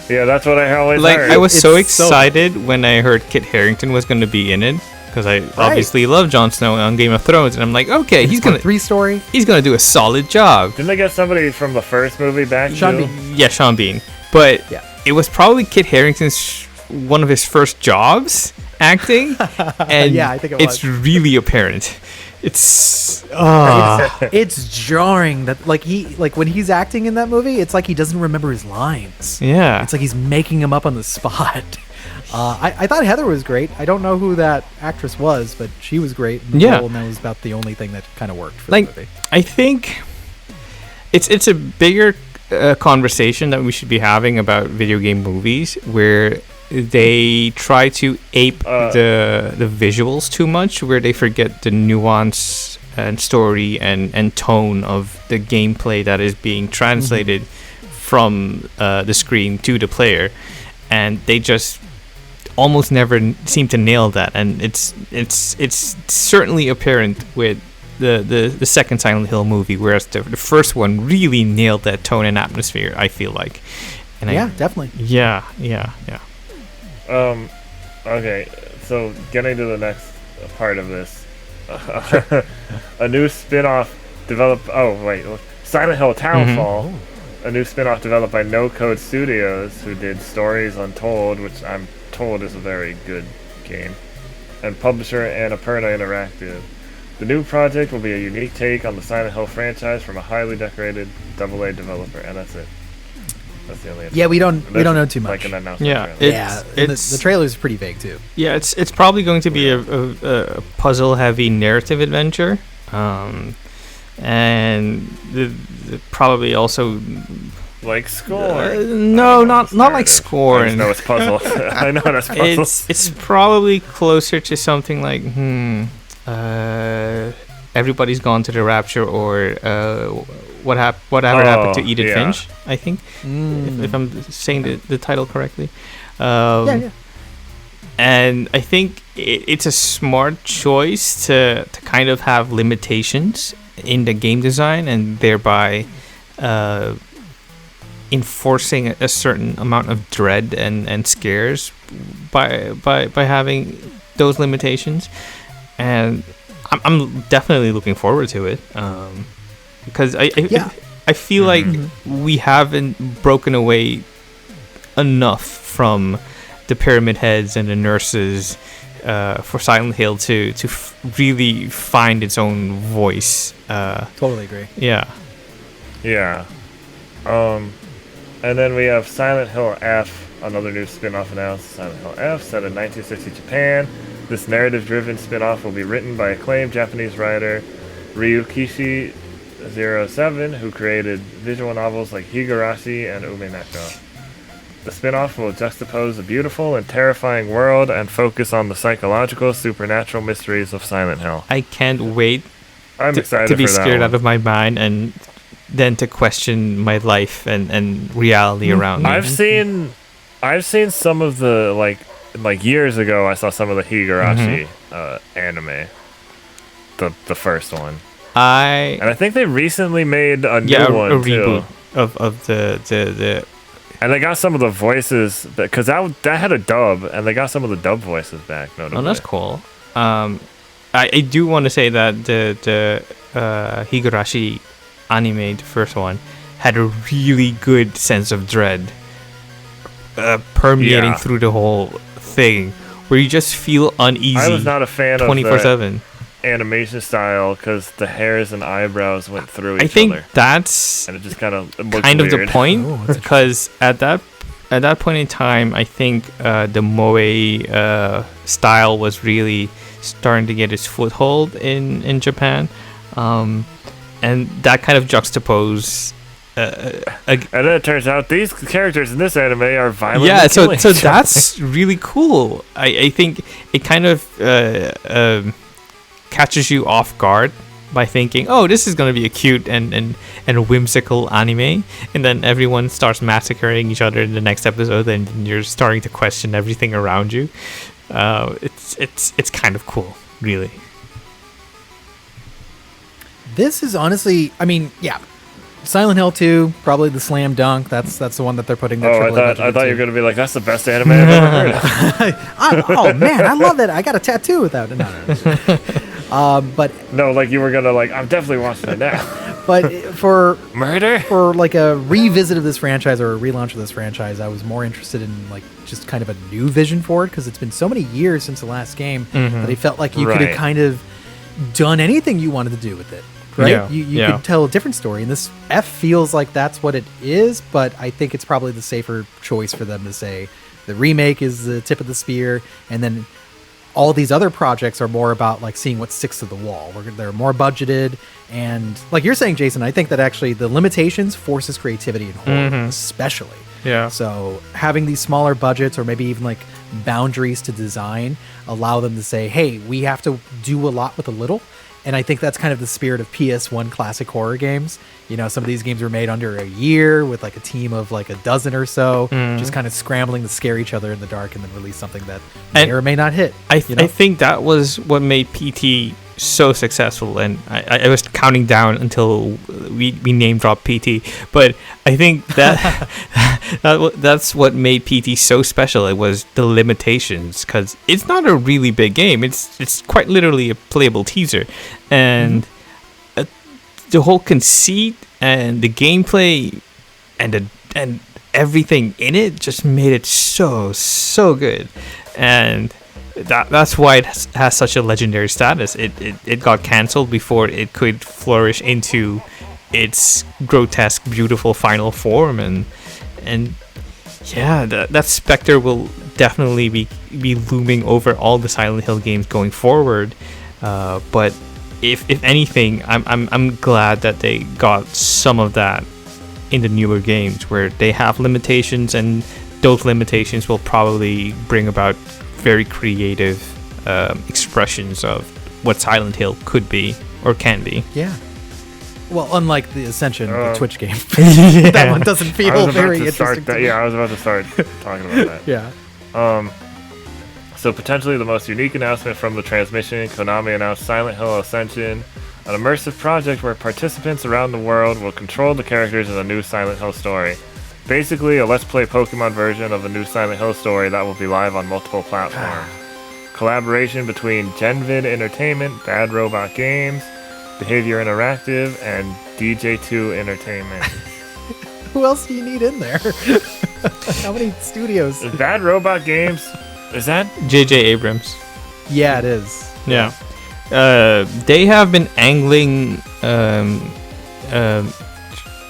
Yeah, that's what I always like heard. I was so It's so- excited when I heard Kit Harington was going to be in it, because I obviously love Jon Snow on Game of Thrones, and I'm like, okay, he's gonna 3-story. he's gonna do a solid job. Didn't they get somebody from the first movie back? Sean too? Bean. Yeah, Sean Bean, but Yeah. it was probably Kit Harington's one of his first jobs acting, and Yeah, I think it it's was. really apparent. It's It's jarring that like when he's acting in that movie, it's like he doesn't remember his lines. yeah. It's like he's making them up on the spot. I thought Heather was great. I don't know who that actress was, but she was great in the Yeah. role, and that was about the only thing that kind of worked for Like, the movie. I think it's a bigger conversation that we should be having about video game movies, where they try to ape the visuals too much, where they forget the nuance and story and tone of the gameplay that is being translated from the screen to the player, and they just almost never seem to nail that. And it's certainly apparent with the second Silent Hill movie, whereas the first one really nailed that tone and atmosphere, I feel like. And Yeah, definitely. Yeah. Okay, so getting to the next part of this, a new spin-off developed. Oh wait, Silent Hill Townfall, a new spin-off developed by No Code Studios, who did Stories Untold, which I'm told is a very good game, and publisher Annapurna Interactive. The new project will be a unique take on the Silent Hill franchise from a highly decorated AA developer, and that's it. That's the only. Yeah, we don't know too much. Like an announcement. Yeah, trailer. And the trailer's pretty vague too. Yeah, it's probably going to be a puzzle-heavy narrative adventure, and the probably also Like Score. no, not like Score. I just know it's puzzle. I know it's puzzle. It's probably closer to something like Everybody's Gone to the Rapture, or whatever happened to Edith Finch, I think, if I'm saying the title correctly. Yeah. And I think it's a smart choice to kind of have limitations in the game design, and thereby enforcing a certain amount of dread and scares by having those limitations. And I'm definitely looking forward to it, because I feel like we haven't broken away enough from the Pyramid Heads and the nurses for Silent Hill to really find its own voice. Totally agree. Yeah. Yeah. And then we have Silent Hill F, another new spin-off announced. Silent Hill F, set in 1960 Japan. This narrative-driven spin-off will be written by acclaimed Japanese writer Ryukishi07, who created visual novels like Higurashi and Umeneko. The spin-off will juxtapose a beautiful and terrifying world and focus on the psychological, supernatural mysteries of Silent Hill. I can't wait I'm excited to be for that scared one. out of my mind and then to question my life and reality around me. I've seen some of the like years ago. I saw some of the Higurashi anime, the first one, and I think they recently made a new one a too. reboot of the And they got some of the voices because that had a dub, and they got some of the dub voices back. Notably. Oh, that's cool. I do want to say that the Higurashi anime, the first one, had a really good sense of dread permeating through the whole thing, where you just feel uneasy. I was not a fan 24/7 of the animation style because the hairs and eyebrows went through each I think other. that's And it just kind of of the point, Oh, that's because at that point in time, I think the moe style was really starting to get its foothold in Japan, and that kind of juxtapose. And then it turns out these characters in this anime are violent. Yeah, and so killing so each other. that's really cool. I think it kind of catches you off guard by thinking, oh, this is going to be a cute and whimsical anime, and then everyone starts massacring each other in the next episode, and you're starting to question everything around you. It's kind of cool, really. This is honestly, I mean, yeah, Silent Hill 2, probably the slam dunk. That's the one that they're putting their Oh, AAA I budget thought you were into. going to be like, that's the best anime I've ever heard of. Oh man, I love that. I got a tattoo with that. No. But No, like you were going to like, I'm definitely watching it now. for Murder? like a revisit of this franchise or a relaunch of this franchise, I was more interested in like just kind of a new vision for it, because it's been so many years since the last game that I felt like you could Right. have kind of done anything you wanted to do with it. Right? Yeah, You yeah. could tell a different story, and this F feels like that's what it is, but I think it's probably the safer choice for them to say the remake is the tip of the spear, and then all these other projects are more about like seeing what sticks to the wall. They're more budgeted, and like you're saying, Jason, I think that actually the limitations forces creativity in horror, especially. Yeah. So having these smaller budgets, or maybe even like boundaries to design, allow them to say, hey, we have to do a lot with a little. And I think that's kind of the spirit of PS1 classic horror games. You know, some of these games were made under a year with like a team of like a dozen or so, just kind of scrambling to scare each other in the dark and then release something that may And or may not hit. I you know? think that was what made PT so successful, and I was counting down until we name dropped PT, but I think that that's what made PT so special. It was the limitations, because it's not a really big game. It's quite literally a playable teaser, and the whole conceit and the gameplay and everything in it just made it so good, and that's why it has such a legendary status. It got cancelled before it could flourish into its grotesque, beautiful final form, and yeah, that specter will definitely be looming over all the Silent Hill games going forward. But if anything, I'm glad that they got some of that in the newer games, where they have limitations, and those limitations will probably bring about very creative expressions of what Silent Hill could be or can be. Yeah. Well, unlike the Ascension, the Twitch game, Yeah. that one doesn't I feel was about very to start interesting. that. to me. Yeah, I was about to start talking about that. Yeah. So potentially the most unique announcement from the transmission, Konami announced Silent Hill Ascension, an immersive project where participants around the world will control the characters in a new Silent Hill story. Basically, a Let's Play Pokemon version of a new Silent Hill story that will be live on multiple platforms. Collaboration between Genvid Entertainment, Bad Robot Games, Behavior Interactive, and DJ2 Entertainment. Who else do you need in there? How many studios? Is Bad Robot Games, is that? J.J. Abrams. Yeah, it is. Yeah. They have been angling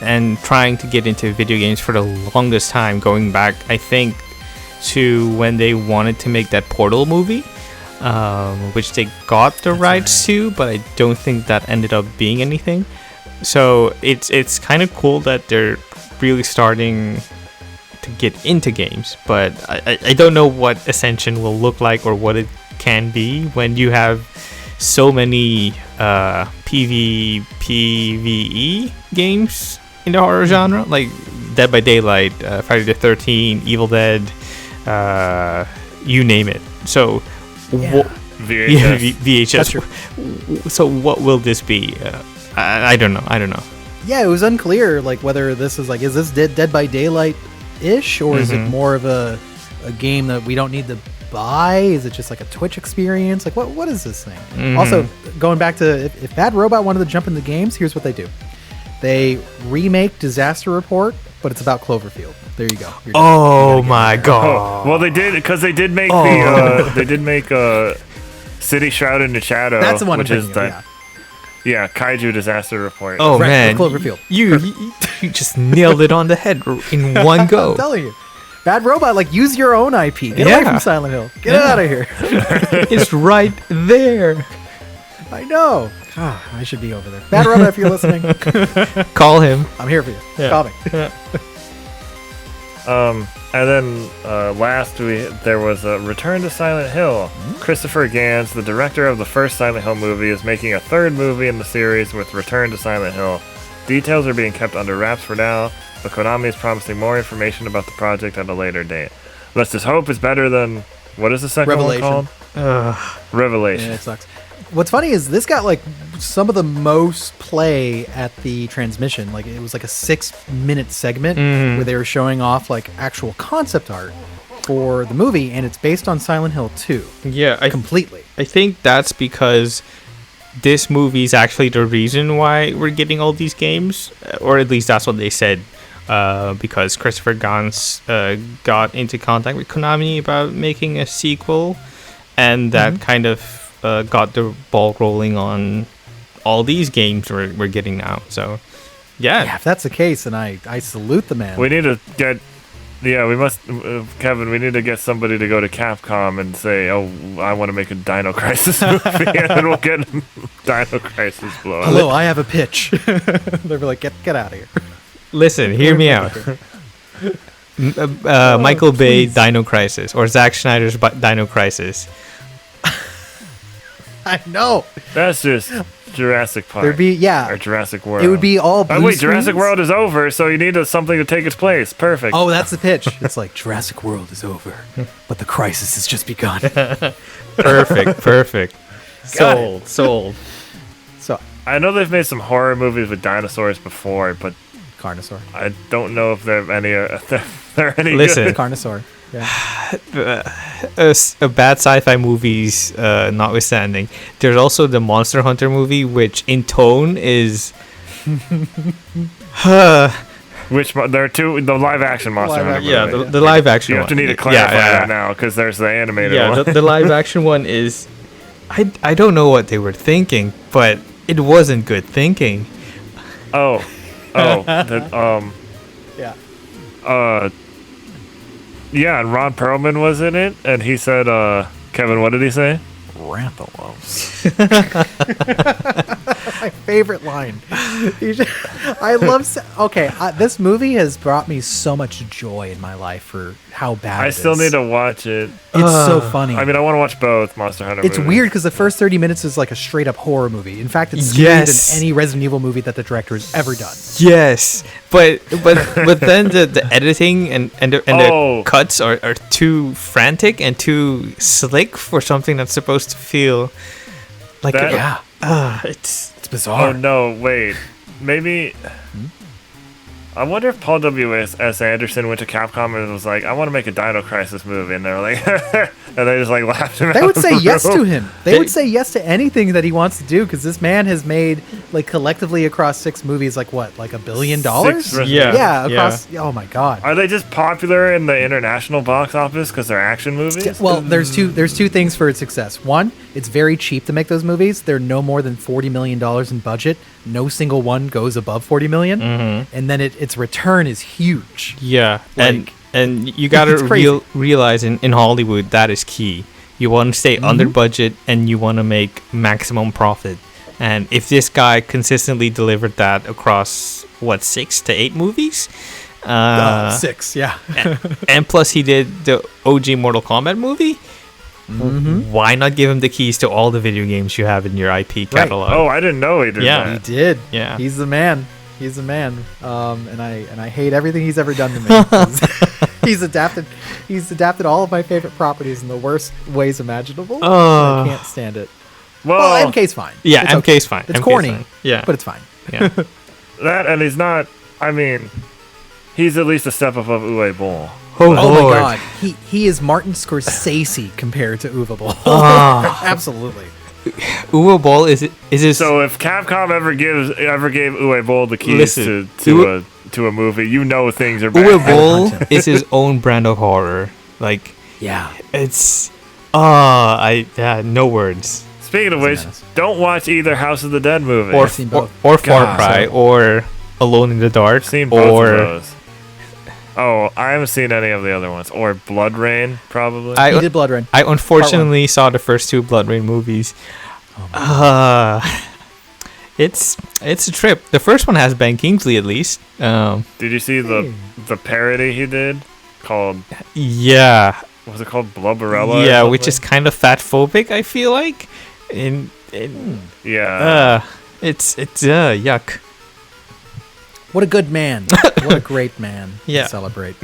and trying to get into video games for the longest time, going back, I think, to when they wanted to make that Portal movie, which they got the rights to, but I don't think that ended up being anything. So it's kind of cool that they're really starting to get into games, but I don't know what Ascension will look like or what it can be when you have so many PvE games in the horror genre, like Dead by Daylight, Friday the 13th, Evil Dead, you name it. So VHS. VHS. That's true. So what will this be? I don't know. Yeah, it was unclear like whether this is this Dead by Daylight ish, or is it more of a game that we don't need to buy? Is it just like a Twitch experience? Like what is this thing? Also, going back to if Bad Robot wanted to jump into games, here's what they do. They remake Disaster Report, but it's about Cloverfield. There you go. Oh my god. Well, they did, because they did make City Shrouded in Shadow. That's the one which I'm is thinking of, yeah, Kaiju Disaster Report. Oh Right, man, with Cloverfield. you just nailed it on the head in one go. I'm telling you. Bad Robot, use your own IP. Get away from Silent Hill. Get out of here. It's right there. I know. I should be over there. Bad Robot, if you're listening, Call him. I'm here for you. Yeah. Call me. And then last there was a Return to Silent Hill. Christopher Gans, the director of the first Silent Hill movie, is making a third movie in the series with Return to Silent Hill. Details are being kept under wraps for now, but Konami is promising more information about the project at a later date. Let's just hope it's better than, what is the second one called? Revelation. Yeah, it sucks. What's funny is this got some of the most play at the transmission. It was a 6-minute segment where they were showing off actual concept art for the movie, and it's based on Silent Hill 2. Yeah, Completely. I think that's because this movie is actually the reason why we're getting all these games, or at least that's what they said. Because Christopher Gans got into contact with Konami about making a sequel, and that kind of got the ball rolling on all these games we're getting now. So, yeah, if that's the case, then I salute the man. We need to get, we must, Kevin, we need to get somebody to go to Capcom and say, oh, I want to make a Dino Crisis movie, and then we'll get Dino Crisis blown. Hello, I have a pitch. They'll be like, get out of here. Listen, hear me out. Michael Bay Dino Crisis, or Zack Snyder's Dino Crisis. I know. That's just Jurassic Park. There'd be or Jurassic World. It would be all blue wait, Jurassic screens? World is over, so you need something to take its place. Perfect. Oh, that's the pitch. It's Jurassic World is over, but the crisis has just begun. Perfect. Sold. So, I know they've made some horror movies with dinosaurs before, but Carnosaur. I don't know if there are any. They're any Listen. good. Carnosaur. Yeah. A bad sci-fi movies notwithstanding, there's also the Monster Hunter movie, which in tone is Which there are two, the live action Monster Hunter. yeah, movie. the live action You one. have to need to clarify that now, because there's the animated Yeah, one. the live action one is, I don't know what they were thinking, but it wasn't good thinking. Oh, yeah. Yeah, and Ron Perlman was in it, and he said, Kevin, what did he say? Ranthalos. My favorite line. I love. Okay, this movie has brought me so much joy in my life for how bad I it still is. need to watch it. It's so funny. I mean, I want to watch both Monster Hunter It's movies. weird because the first 30 minutes is a straight up horror movie. In fact, it's scarier Yes. than any Resident Evil movie that the director has ever done. Yes, but then the editing and the cuts are too frantic and too slick for something that's supposed to feel like That- Yeah, it's it's bizarre. Oh, no, wait. Maybe... I wonder if Paul W.S. Anderson went to Capcom and was like, I want to make a Dino Crisis movie. And they're like, and they just like laughed him out. They would of say the yes room. to him. They would say yes to anything that he wants to do because this man has made, like, collectively across 6 movies, like what, like $1 billion? Yeah. Across. Oh my god. Are they just popular in the international box office because they're action movies? Well, there's two things for its success. One, it's very cheap to make those movies. They're no more than $40 million in budget. No single one goes above $40 million, and then its return is huge. Yeah, Like, and you it's gotta crazy. realize in Hollywood that is key. You want to stay under budget and you want to make maximum profit. And if this guy consistently delivered that across 6 to 8 movies, 6, yeah. and plus he did the OG Mortal Kombat movie. Why not give him the keys to all the video games you have in your IP catalog? Oh, I didn't know he did Yeah. He that. did. Yeah. He's the man. He's the man. And I hate everything he's ever done to me. He's adapted all of my favorite properties in the worst ways imaginable. I can't stand it. Well, MK's fine. Yeah, It's MK's okay. fine. It's MK's corny. fine. Yeah. But it's fine. Yeah. That, and he's not, I mean, he's at least a step above Uwe Boll. Oh Lord. my god. He is Martin Scorsese compared to Uwe Boll. Absolutely. Uwe Boll is his. So if Capcom ever gave Uwe Boll the keys Listen, to a movie, you know things are bad. Uwe Boll is his own brand of horror. Like, Yeah. it's no words. Speaking of which, menace. don't watch either House of the Dead movie. Or seen or, both. or Far God. Cry or Alone in the Dark I've seen both or of those. Oh, I haven't seen any of the other ones. Or Blood Rain, probably. He did Blood Rain. I unfortunately saw the first 2 Blood Rain movies. It's a trip. The first one has Ben Kingsley at least. Did you see the parody he did called? Yeah, Was it called Blubberella? or yeah, which is something? kind of fat phobic. I feel like, Yeah. it's yuck. What a good man. What a great man Yeah. to celebrate.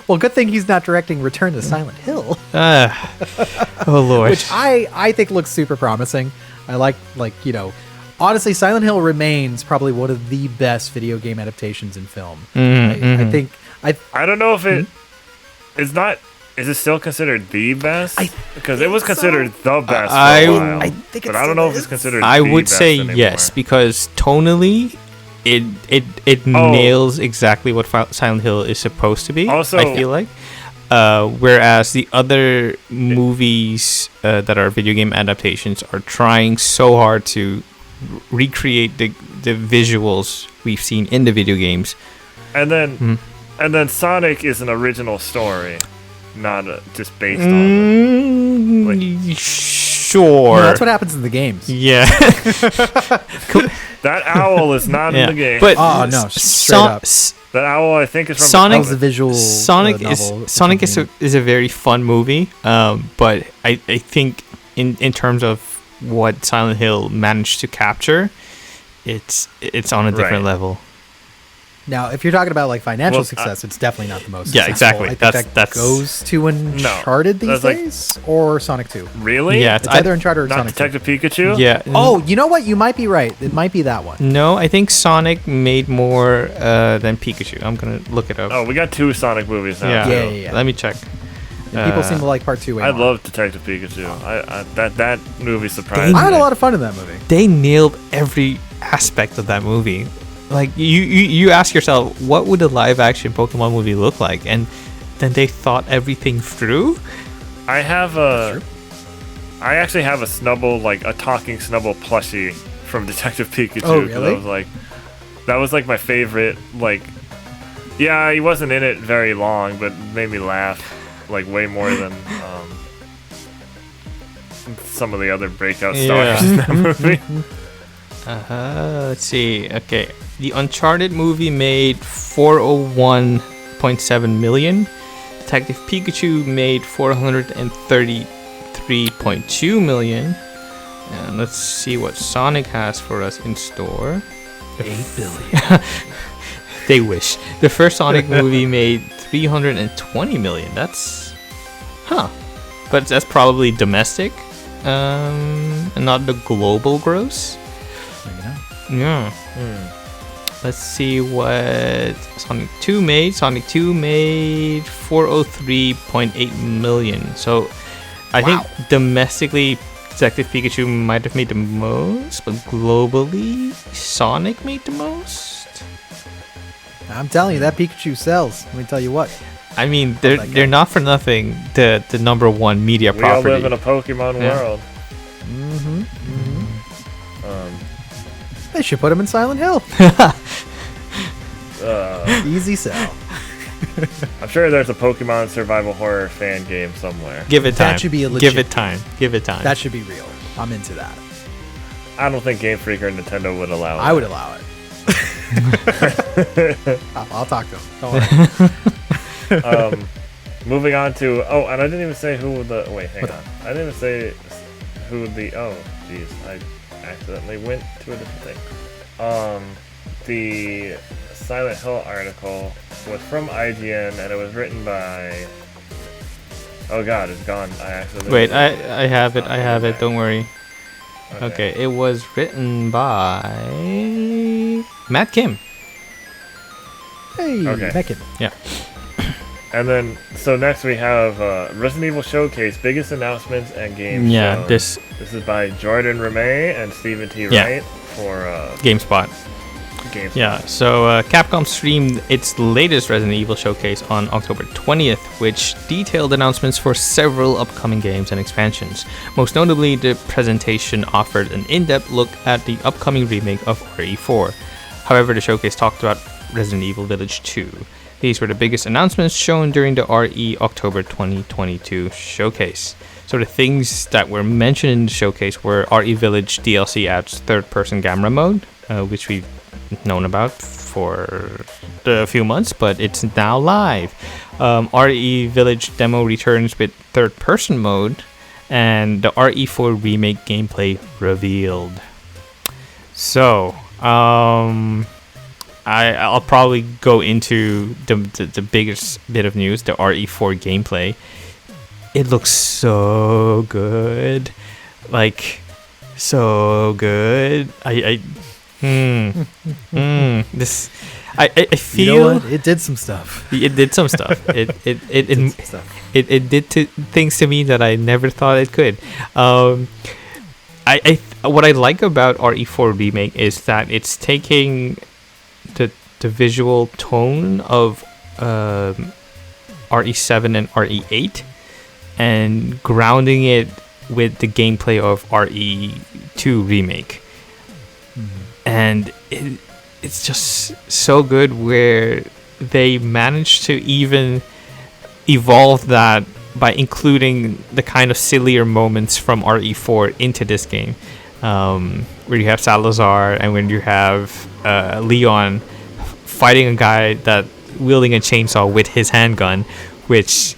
Well, good thing he's not directing Return to Silent Hill, Oh Lord. which I think looks super promising. I like, honestly, Silent Hill remains probably one of the best video game adaptations in film. I think I don't know if it's not. Is it still considered the best? Because it was considered the best for I- a while. I think it but I don't still know if it's is. considered. I the would best say anymore. yes, because tonally, it nails exactly what Silent Hill is supposed to be. Also- I feel like, whereas the other movies that are video game adaptations are trying so hard to recreate the visuals we've seen in the video games. And then Sonic is an original story, not just based on. Like- Sure. no, that's what happens in the games. Yeah. That owl is not in the game. But Oh, no, straight up. that owl, I think, is from Sonic- That the was the visual. Sonic novel Sonic is accompanying. a very fun movie, but I think in terms of what Silent Hill managed to capture, it's on a different Right. level. Now, if you're talking about like financial Well, success, it's definitely not the most. Yeah, successful. exactly. I think That's- that goes to Uncharted these that's like- days, or Sonic 2. Really? Yeah, It's either Uncharted or Not Sonic 2. Detective Pikachu. Yeah. Oh, you know what? You might be right. It might be that one. No, I think Sonic made more than Pikachu. I'm gonna look it up. Oh, we got 2 Sonic movies now. yeah. too. Yeah. Let me check. And people seem to like part 2 way I more. love Detective Pikachu. That movie surprised I had me. a lot of fun in that movie. They nailed every aspect of that movie. Like you ask yourself, what would a live action Pokemon movie look like? And then they thought everything through. I actually have a Snubble, like a talking Snubble plushie from Detective Pikachu. Oh, 'cause really? that was like my favorite. Like, yeah, he wasn't in it very long, but made me laugh like way more than some of the other breakout stars in that movie. Let's see. Okay, the Uncharted movie made 401.7 million. Detective Pikachu made 433.2 million. And let's see what Sonic has for us in store. 8 billion. They wish. The first Sonic movie made 320 million. That's, but that's probably domestic, and not the global gross. Maybe not. Yeah. let's see what Sonic 2 made. Sonic 2 made 403.8 million. So I think domestically, Detective Pikachu might have made the most, but globally, Sonic made the most. I'm telling you, that Pikachu sells. Let me tell you what. I mean, they're not for nothing the number one media property. We all live in a Pokemon world. They should put him in Silent Hill. Easy sell. I'm sure there's a Pokemon survival horror fan game somewhere. Give it time. That should be a legit. Give it time. Give it time. That should be real. I'm into that. I don't think Game Freak or Nintendo would allow it. I would allow it. I'll talk to him. Don't worry. Moving on to and I didn't even say who the hang on. I didn't even say who the I accidentally went to a different thing. The Silent Hill article was from IGN and it was written by oh god, it's gone. I accidentally Wait, I have it. I have it. Don't worry. Okay, it was written by Matt Kim. Hey, Okay. Mekin. Yeah. And then, so next we have Resident Evil Showcase, biggest announcements and games. Yeah, shown. this is by Jordan Ramey and Stephen T. Yeah. Wright for GameSpot. GameSpot. Yeah, so Capcom streamed its latest Resident Evil Showcase on October 20th, which detailed announcements for several upcoming games and expansions. Most notably, the presentation offered an in-depth look at the upcoming remake of RE4. However, the showcase talked about Resident Evil Village 2. These were the biggest announcements shown during the RE October 2022 showcase. So the things that were mentioned in the showcase were RE Village DLC adds third-person camera mode, which we've known about for a few months, but it's now live. RE Village demo returns with third-person mode, and the RE4 remake gameplay revealed. So, I'll probably go into the biggest bit of news, the RE4 gameplay. It looks so good, like so good. This I feel, you know what? It did some stuff. It did some stuff. It did things to me that I never thought it could. What I like about RE4 remake is that it's taking the visual tone of RE7 and RE8 and grounding it with the gameplay of RE2 remake. And it's just so good where they managed to even evolve that by including the kind of sillier moments from RE4 into this game, where you have Salazar and when you have Leon fighting a guy that wielding a chainsaw with his handgun, which,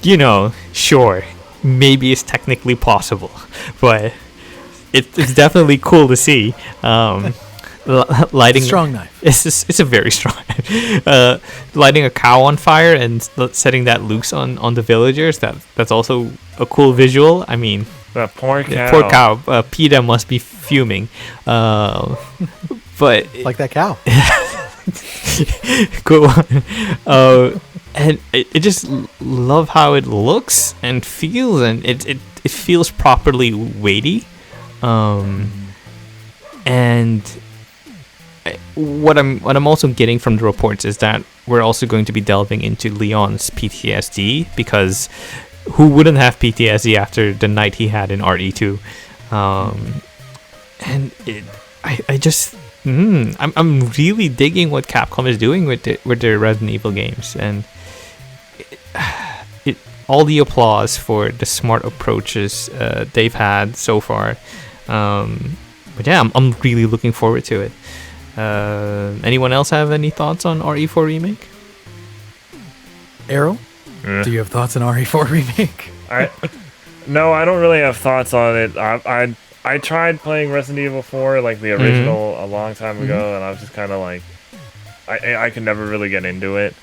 you know, sure, maybe it's technically possible, but it's definitely cool to see. Lighting strong knife. It's a very strong knife. Lighting a cow on fire and setting that loose on the villagers. That's also a cool visual. I mean, that poor cow. Poor cow. PETA must be fuming. But like that cow. Cool. And I just love how it looks and feels, and it feels properly weighty. And what I'm also getting from the reports is that we're also going to be delving into Leon's PTSD, because who wouldn't have PTSD after the night he had in RE2? And I'm really digging what Capcom is doing with their Resident Evil games, and all the applause for the smart approaches they've had so far. But yeah, I'm really looking forward to it. Anyone else have any thoughts on RE4 remake? Erroll, do you have thoughts on RE4 remake? No, I don't really have thoughts on it. I tried playing Resident Evil 4, like the original, a long time ago, and I was just kind of like, I could never really get into it.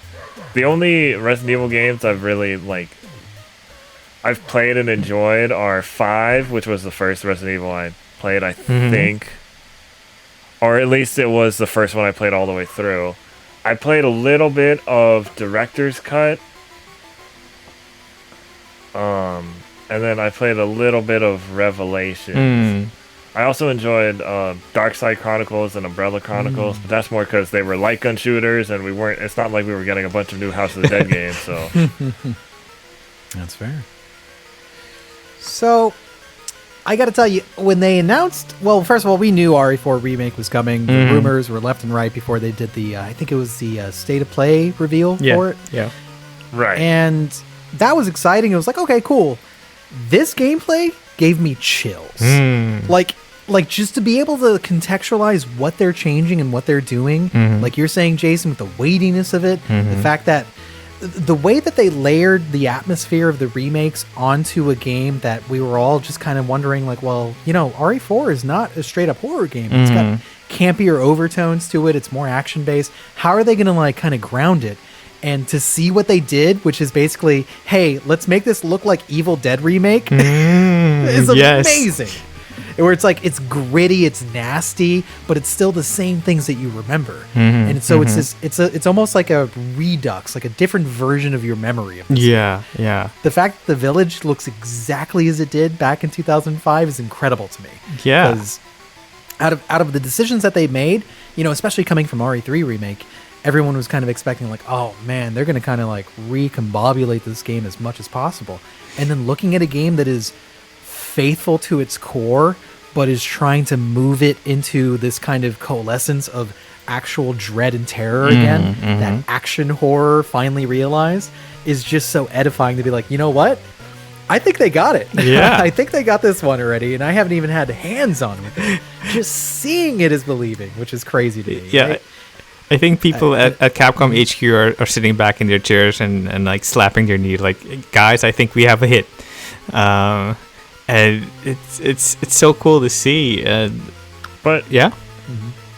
The only Resident Evil games I've really I've played and enjoyed are 5, which was the first Resident Evil I played, I think. or at least it was the first one I played all the way through. I played a little bit of Director's Cut, and then I played a little bit of Revelations. I also enjoyed Dark Side Chronicles and Umbrella Chronicles, but that's more because they were light gun shooters, and we weren't. It's not like we were getting a bunch of new House of the Dead games. So that's fair. So I got to tell you, when they announced, well, first of all, we knew RE4 remake was coming. The rumors were left and right before they did the, I think it was the State of Play reveal for it. Yeah, right. And that was exciting. It was like, okay, cool. This gameplay gave me chills. Like just to be able to contextualize what they're changing and what they're doing. Like you're saying, Jason, with the weightiness of it, the fact that the way that they layered the atmosphere of the remakes onto a game that we were all just kind of wondering, like, well, you know, RE4 is not a straight up horror game. It's got campier overtones to it. It's more action based. How are they going to like kind of ground it? And to see what they did, which is basically, hey, let's make this look like Evil Dead remake, is amazing. Where it's like, it's gritty, it's nasty, but it's still the same things that you remember. And so it's almost like a redux, like a different version of your memory of this. Yeah. The fact that the village looks exactly as it did back in 2005 is incredible to me. Yeah. Because out of the decisions that they made, you know, especially coming from RE3 remake, everyone was kind of expecting like, oh man, they're going to kind of like recombobulate this game as much as possible. And then looking at a game that is faithful to its core, but is trying to move it into this kind of coalescence of actual dread and terror again, that action horror finally realized, is just so edifying to be like, you know what? I think they got it. Yeah. I think they got this one already, and I haven't even had hands on with it. Just seeing it is believing, which is crazy to me. Yeah. Right? I think people at Capcom HQ are sitting back in their chairs and like slapping their knee, like, guys, I think we have a hit. And it's so cool to see. But yeah,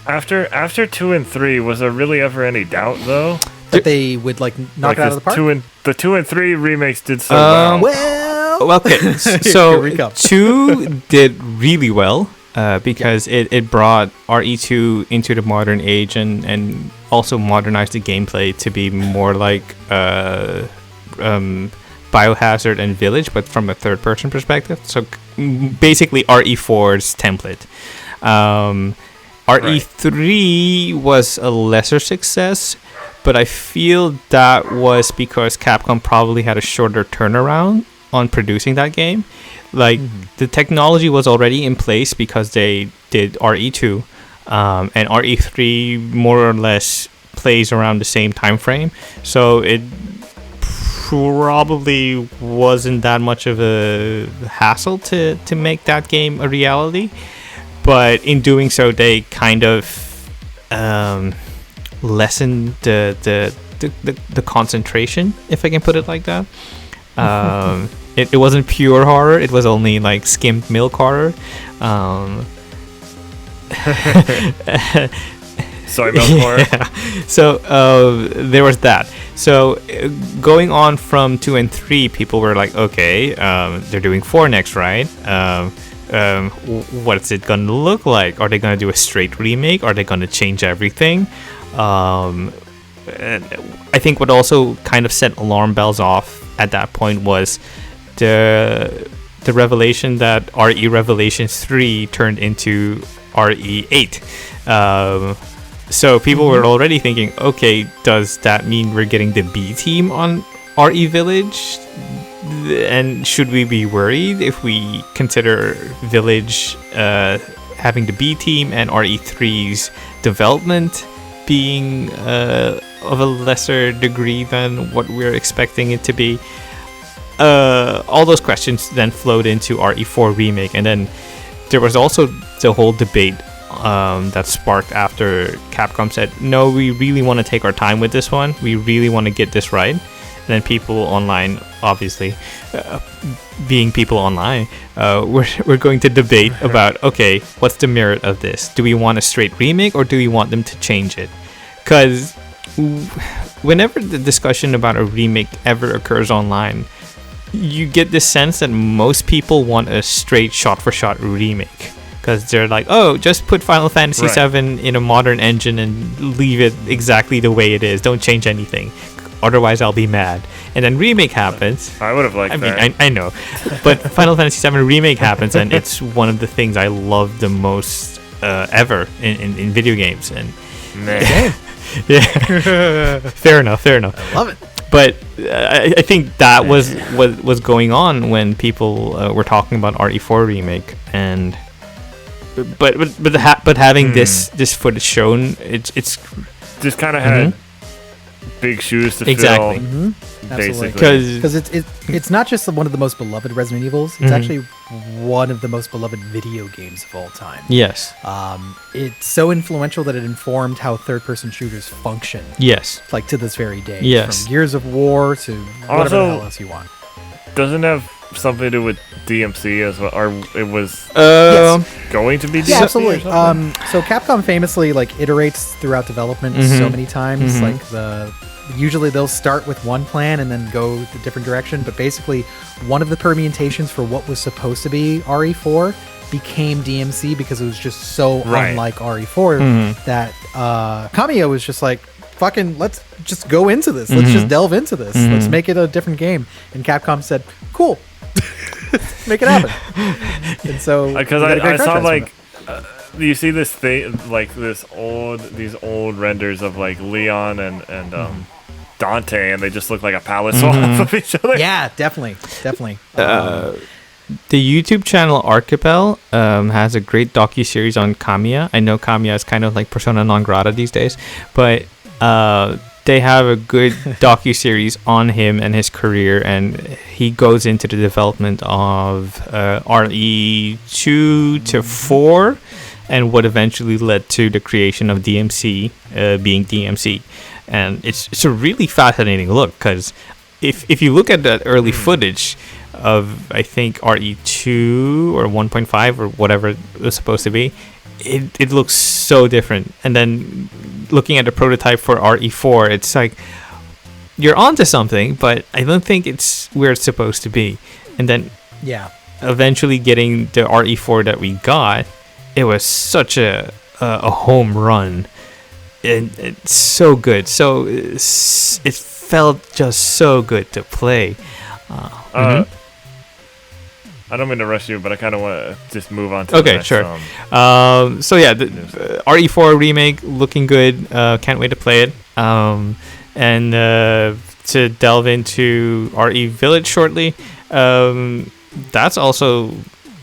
after 2 and 3, was there really ever any doubt though that they would like knock it out of the park? The 2 and 3 remakes did so well. Well, okay, so 2 did really well because it brought RE2 into the modern age and also modernized the gameplay to be more like Biohazard and Village, but from a third-person perspective. So basically RE4's template. RE3 was a lesser success, but I feel that was because Capcom probably had a shorter turnaround on producing that game. Like, the technology was already in place because they did RE2, and RE3 more or less plays around the same time frame. So it probably wasn't that much of a hassle to make that game a reality, but in doing so they kind of lessened the concentration, if I can put it like that. It wasn't pure horror, it was only like skimmed milk horror. Soy milk horror. Yeah. So there was that. So going on from 2 and 3, people were like, okay, they're doing 4 next, right? What's it gonna look like? Are they gonna do a straight remake? Are they gonna change everything? I think what also kind of set alarm bells off at that point was the revelation that RE Revelations 3 turned into RE8. So people were already thinking, okay, does that mean we're getting the B team on RE Village? And should we be worried if we consider Village having the B team and RE3's development being of a lesser degree than what we're expecting it to be? All those questions then flowed into RE4 Remake, and then there was also the whole debate that sparked after Capcom said, no, we really want to take our time with this one, we really want to get this right. And then people online, obviously being people online, we're going to debate about, okay, what's the merit of this? Do we want a straight remake or do we want them to change it? Because whenever the discussion about a remake ever occurs online, you get this sense that most people want a straight shot-for-shot remake, because they're like, oh, just put Final Fantasy VII in a modern engine and leave it exactly the way it is. Don't change anything. Otherwise, I'll be mad. And then remake happens. I would have liked that. I mean, I know. But Final Fantasy VII remake happens, and it's one of the things I love the most ever in video games. And yeah, fair enough. I love it. But I think that was what was going on when people were talking about RE4 remake, and but having this footage shown, it's just kind of had big shoes to exactly. fill. Basically, because it's not just one of the most beloved Resident Evils. It's actually one of the most beloved video games of all time. Yes. It's so influential that it informed how third-person shooters function. Yes. Like to this very day. Yes. From Gears of War to whatever Also, the hell else you want. Doesn't have something to do with DMC as well, or it was going to be DMC? Yeah, absolutely. So Capcom famously iterates throughout development so many times. Usually they'll start with one plan and then go a different direction, but basically one of the permutations for what was supposed to be RE4 became DMC because it was just so unlike RE4 that Kamiya was just like, fucking, let's just go into this. Let's just delve into this. Let's make it a different game. And Capcom said, cool, make it happen. And so because I saw you see this thing these old renders of Leon and Dante, and they just look like a palette swap of each other. Yeah, definitely. The YouTube channel Archipel has a great docu-series on Kamiya. I know Kamiya is kind of like persona non grata these days, but they have a good docu-series on him and his career, and he goes into the development of RE2 to 4 and what eventually led to the creation of DMC being DMC. And it's a really fascinating look, because if you look at that early footage of, I think, RE2 or 1.5 or whatever it was supposed to be, it looks so different. And then looking at the prototype for RE4, it's like you're onto something, but I don't think it's where it's supposed to be. And then eventually getting the RE4 that we got, it was such a home run. It's so good. So it felt just so good to play. I don't mean to rush you, but I kind of want to just move on to the next, sure. So yeah, the RE4 remake looking good. Can't wait to play it. And to delve into RE Village shortly. That's also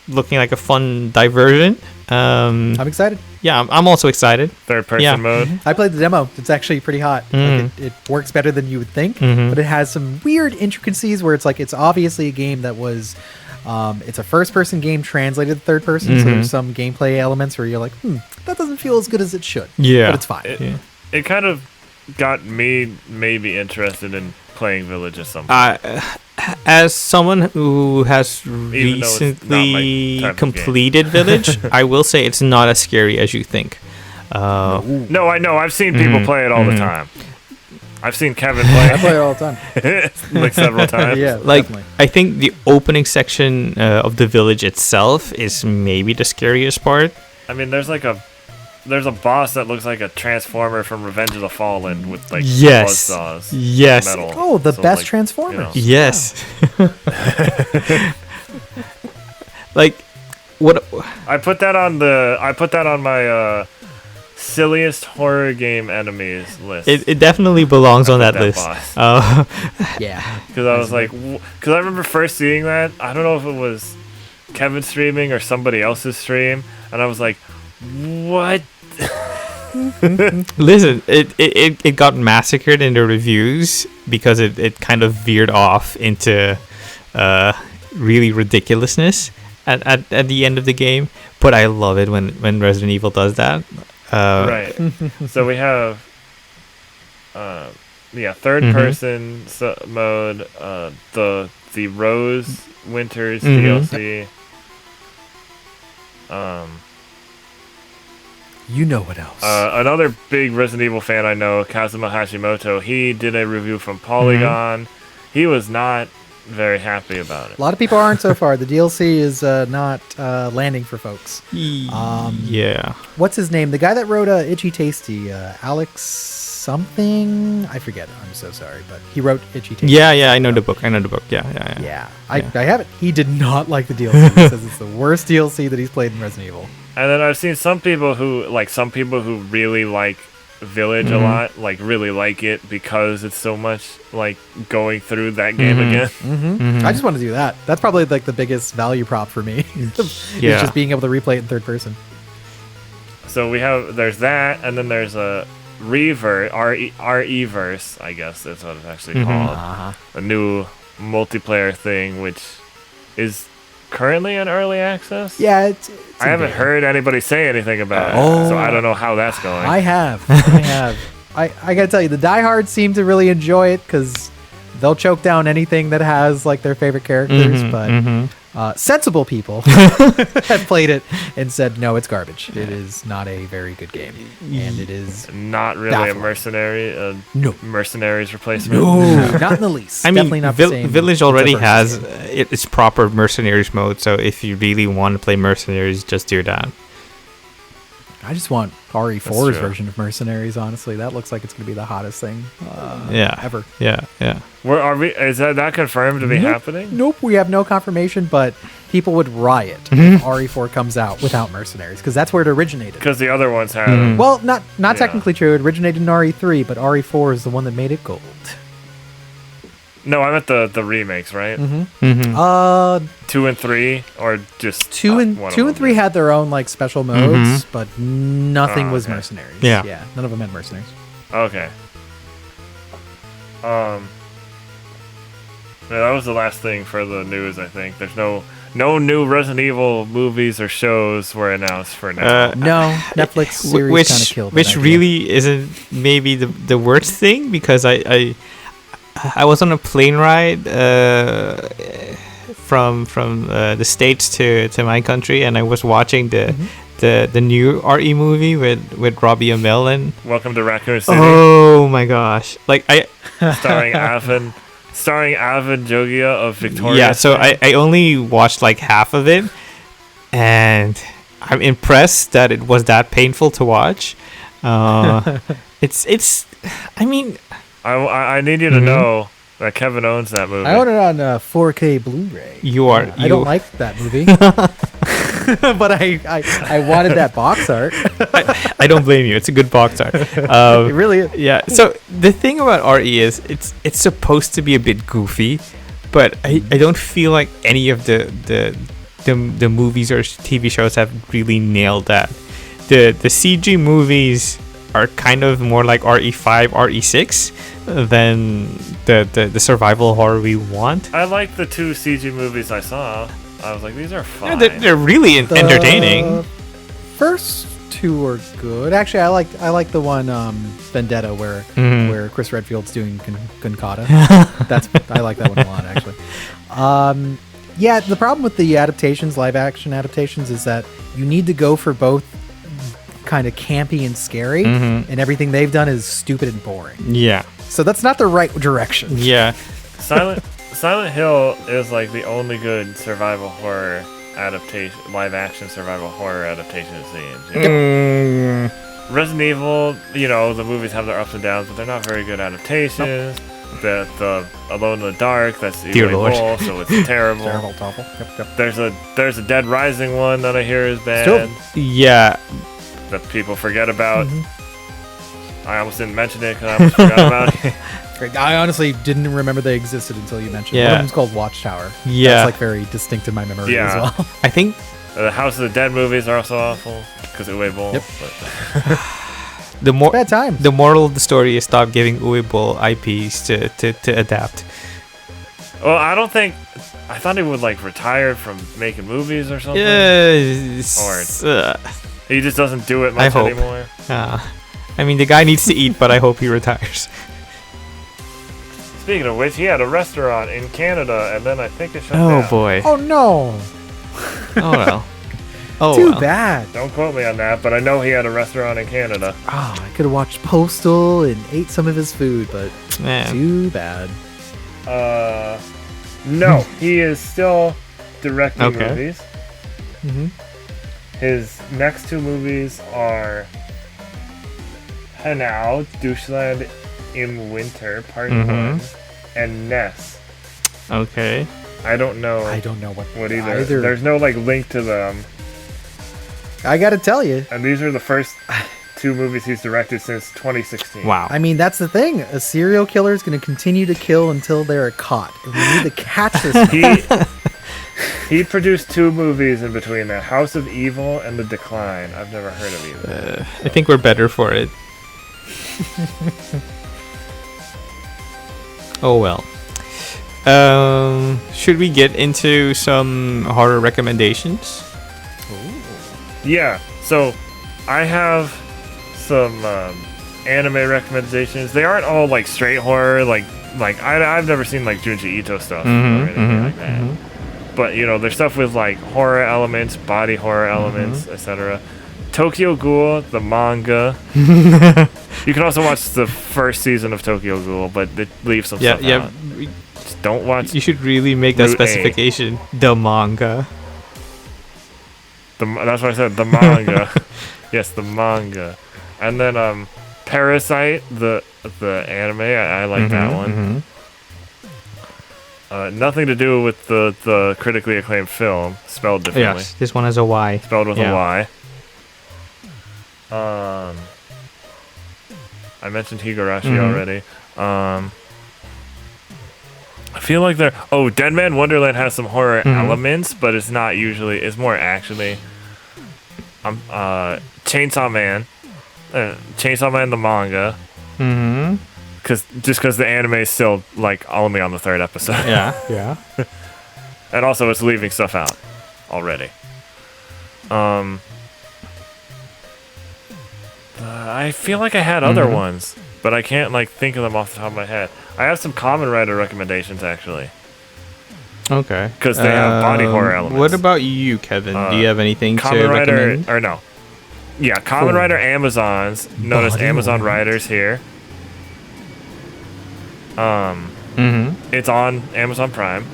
looking like a fun diversion. I'm excited. Yeah, I'm also excited. Third person mode. I played the demo. It's actually pretty hot. It works better than you would think, but it has some weird intricacies where it's obviously a game that was it's a first person game translated to third person, so there's some gameplay elements where you're like, that doesn't feel as good as it should. But it's fine. It kind of got me maybe interested in playing Village at some point. As someone who has recently completed Village, I will say it's not as scary as you think. No, I know. I've seen people play it all the time. I've seen Kevin play. I play it all the time. Several times. Yeah, definitely. I think the opening section of the Village itself is maybe the scariest part. I mean, there's a boss that looks like a transformer from Revenge of the Fallen with buzzsaws. Yes. Metal. Oh, the best Transformers. Yes. Wow. What? I put that on my silliest horror game enemies list. It definitely belongs on that list. Yeah. Because I was because I remember first seeing that. I don't know if it was Kevin streaming or somebody else's stream, and I was like, what? Listen, it got massacred in the reviews because it kind of veered off into really ridiculousness at the end of the game. But I love it when Resident Evil does that. Right. So we have third person mode, the Rose Winters DLC. You know what else? Another big Resident Evil fan I know, Kazuma Hashimoto, he did a review from Polygon. He was not very happy about it. A lot of people aren't so far. The DLC is not landing for folks. Yeah. What's his name? The guy that wrote Itchy Tasty, Alex something. I forget. I'm so sorry, but he wrote Itchy Tasty. Yeah. I know the book. Yeah. Yeah, I have it. He did not like the DLC. He says it's the worst DLC that he's played in Resident Evil. And then I've seen some people who really like Village a lot, like really like it because it's so much like going through that game again. I just want to do that. That's probably like the biggest value prop for me. Is just being able to replay it in third person. So there's that, and then there's a RE-verse, I guess that's what it's actually called. A new multiplayer thing, which is currently in early access. Yeah, it's I haven't heard anybody say anything about it, so I don't know how that's going. I have. I gotta tell you, the diehards seem to really enjoy it because they'll choke down anything that has like their favorite characters. But sensible people have played it and said, no, it's garbage. It is not a very good game, and it is not really a mercenary. No. Mercenaries replacement. No, not in the least. I mean, definitely not the same. Village already as has its proper mercenaries mode, so if you really want to play mercenaries, just do that. I just want RE4's version of Mercenaries, honestly. That looks like it's going to be the hottest thing ever. Yeah. Where are we? Is that confirmed to be happening? Nope, we have no confirmation, but people would riot if RE4 comes out without Mercenaries, because that's where it originated. Because the other ones have. Well, not technically true. It originated in RE3, but RE4 is the one that made it gold. No, I meant the remakes, right? 2 and 3, or just 2 and 3 had their own like special modes, but nothing was Mercenaries. Yeah, none of them had Mercenaries. Okay. Yeah, that was the last thing for the news. I think there's no new Resident Evil movies or shows were announced for now. No, Netflix series kind of killed. Which really isn't maybe the worst thing, because I was on a plane ride from the States to my country, and I was watching the new RE movie with Robbie Amell and Welcome to Raccoon City. Oh my gosh! Like starring Avon Jogia of Victoria. Yeah, so I only watched like half of it, and I'm impressed that it was that painful to watch. It's. I mean, I need you to know that Kevin owns that movie. I own it on 4K Blu-ray. I don't like that movie, but I wanted that box art. I don't blame you. It's a good box art. It really is. Yeah. So the thing about RE is it's supposed to be a bit goofy, but I don't feel like any of the movies or TV shows have really nailed that. The CG movies are kind of more like RE5, RE6 than the survival horror we want. I like the 2 CG movies I saw. I was like, these are fine. Yeah, they're really entertaining. First 2 are good. Actually, I like the one Vendetta where Chris Redfield's doing Gunkata. I like that one a lot, actually. Yeah, the problem with the adaptations, live action adaptations, is that you need to go for both kind of campy and scary, and everything they've done is stupid and boring. Yeah. So that's not the right direction. Yeah. Silent Hill is like the only good survival horror adaptation, live action survival horror adaptation it seems. You know? Resident Evil, the movies have their ups and downs, but they're not very good adaptations. Nope. The Alone in the Dark, that's Eli Bull, so it's terrible. Terrible, awful. Yep. There's a Dead Rising one that I hear is bad. Yeah. That people forget about. I almost didn't mention it because I almost forgot about it. I honestly didn't remember they existed until you mentioned it. One of them's called Watchtower. Yeah. That's like very distinct in my memory as well. I think the House of the Dead movies are also awful because Uwe Boll. Yep. Bad time. The moral of the story is stop giving Uwe Boll IPs to adapt. Well, I thought he would like retire from making movies or something. Or he just doesn't do it much anymore. I mean, the guy needs to eat, but I hope he retires. Speaking of which, he had a restaurant in Canada, and then I think it shut down. Oh boy. Oh no. Oh well. Too bad. Don't quote me on that, but I know he had a restaurant in Canada. I could have watched Postal and ate some of his food, but too bad. No, he is still directing Okay. movies. Mm-hmm. His next two movies are Hanau, Deutschland im Winter, Part 1, and Ness. Okay. I don't know I don't know what either. There's no like link to them. I gotta tell you. And these are the first two movies he's directed since 2016. Wow. I mean, that's the thing. A serial killer is going to continue to kill until they're caught. And we need to catch this. He produced two movies in between that, House of Evil and The Decline. I've never heard of either. I think we're better for it. Oh well. Should we get into some horror recommendations? Yeah, so I have some anime recommendations. They aren't all like straight horror, like I've never seen like Junji Ito stuff or anything like that. But you know, there's stuff with like horror elements, body horror elements, etc. Tokyo Ghoul, the manga. You can also watch the first season of Tokyo Ghoul, but it leaves some stuff out. Just don't watch. You should really make that Route A. specification. The manga. That's what I said. The manga. Yes, the manga. And then Parasite, the anime. I like that one. Nothing to do with the critically acclaimed film, spelled differently. Yes, this one has a Y. Spelled with a Y. I mentioned Higurashi already. I feel like Dead Man Wonderland has some horror elements, but it's not usually. It's more actually. Chainsaw Man the manga. Because the anime is still like only on the third episode. Yeah. And also it's leaving stuff out already. I feel like I had other ones, but I can't like think of them off the top of my head. I have some Kamen Rider recommendations actually. Okay. Because they have body horror elements. What about you, Kevin? Do you have anything to Kamen Rider, recommend? or no? Yeah, Kamen Rider Amazons, known as Amazon Riders here. It's on Amazon Prime.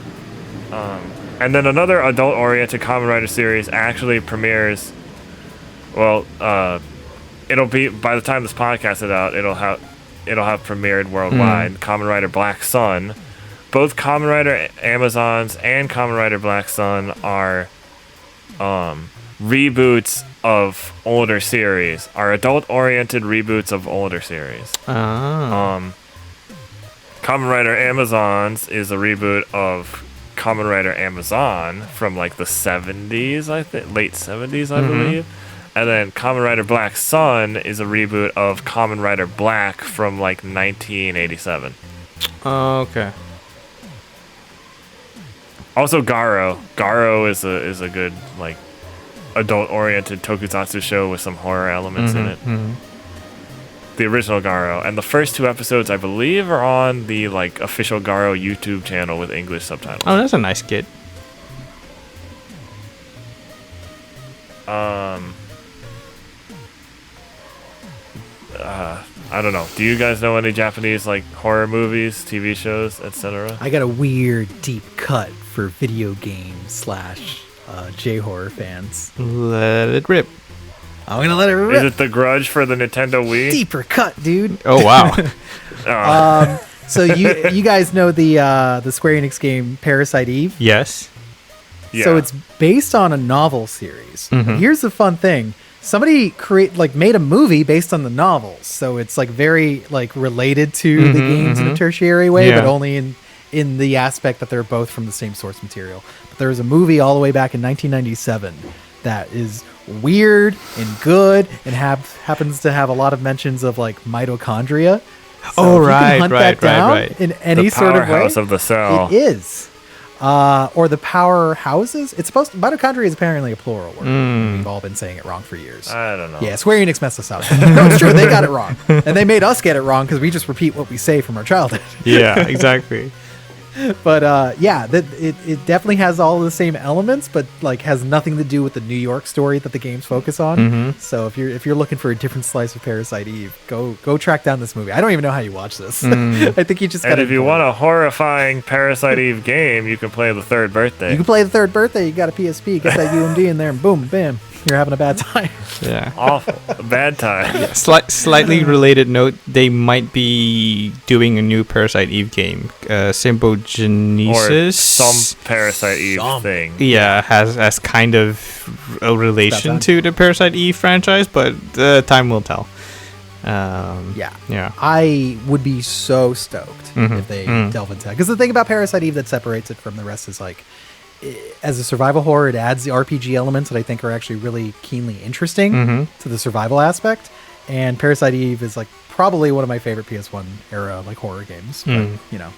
And then another adult-oriented Kamen Rider series actually premieres. Well, it'll be by the time this podcast is out, it'll have premiered worldwide. Kamen Rider Black Sun. Both Kamen Rider Amazons and Kamen Rider Black Sun are reboots of older series. Are adult-oriented reboots of older series. Kamen Rider Amazons is a reboot of Kamen Rider Amazon from like the 70s, I think, late 70s, I believe. And then Kamen Rider Black Sun is a reboot of Kamen Rider Black from like 1987. Okay. Also Garo. Garo is a good like adult-oriented tokusatsu show with some horror elements in it. The original Garo, and the first two episodes I believe are on the like official Garo YouTube channel with English subtitles. Oh, that's a nice kid. I don't know. Do you guys know any Japanese like horror movies, TV shows, etc.? I got a weird deep cut for video games / J-horror fans. Let it rip. I'm gonna let it rip. Is it The Grudge for the Nintendo Wii? Deeper cut, dude. Oh wow. So you guys know the Square Enix game Parasite Eve? Yes. Yeah. So it's based on a novel series. Here's the fun thing. Somebody made a movie based on the novels. So it's like very like related to the games in a tertiary way, but only in the aspect that they're both from the same source material. But there was a movie all the way back in 1997 that is weird and good and happens to have a lot of mentions of like mitochondria. So if you can hunt that down in any sort of way. Powerhouse of the cell. It is. Or the powerhouses. It's supposed to, mitochondria is apparently a plural word. We've all been saying it wrong for years. I don't know. Yeah, Square Enix messed us up. No, it's true. They got it wrong. And they made us get it wrong because we just repeat what we say from our childhood. Yeah, exactly. But yeah, it definitely has all the same elements, but like has nothing to do with the New York story that the games focus on. Mm-hmm. So if you're looking for a different slice of Parasite Eve, go track down this movie. I don't even know how you watch this. I think you just And gotta. if you want a horrifying Parasite Eve game, you can play The Third Birthday. you can play The Third Birthday. You got a PSP, get that UMD in there, and boom, bam, you're having a bad time. Yeah. Awful. A bad time. Slightly related note: they might be doing a new Parasite Eve game, Or Symbiogenesis. some Parasite Eve thing. Yeah, has kind of a relation time. to the Parasite Eve franchise, but time will tell. Yeah. Yeah. I would be so stoked Mhm. if they delve into that. Because the thing about Parasite Eve that separates it from the rest is like, as a survival horror, it adds the RPG elements that I think are actually really keenly interesting to the survival aspect. And Parasite Eve is like probably one of my favorite PS1 era like horror games. But, you know,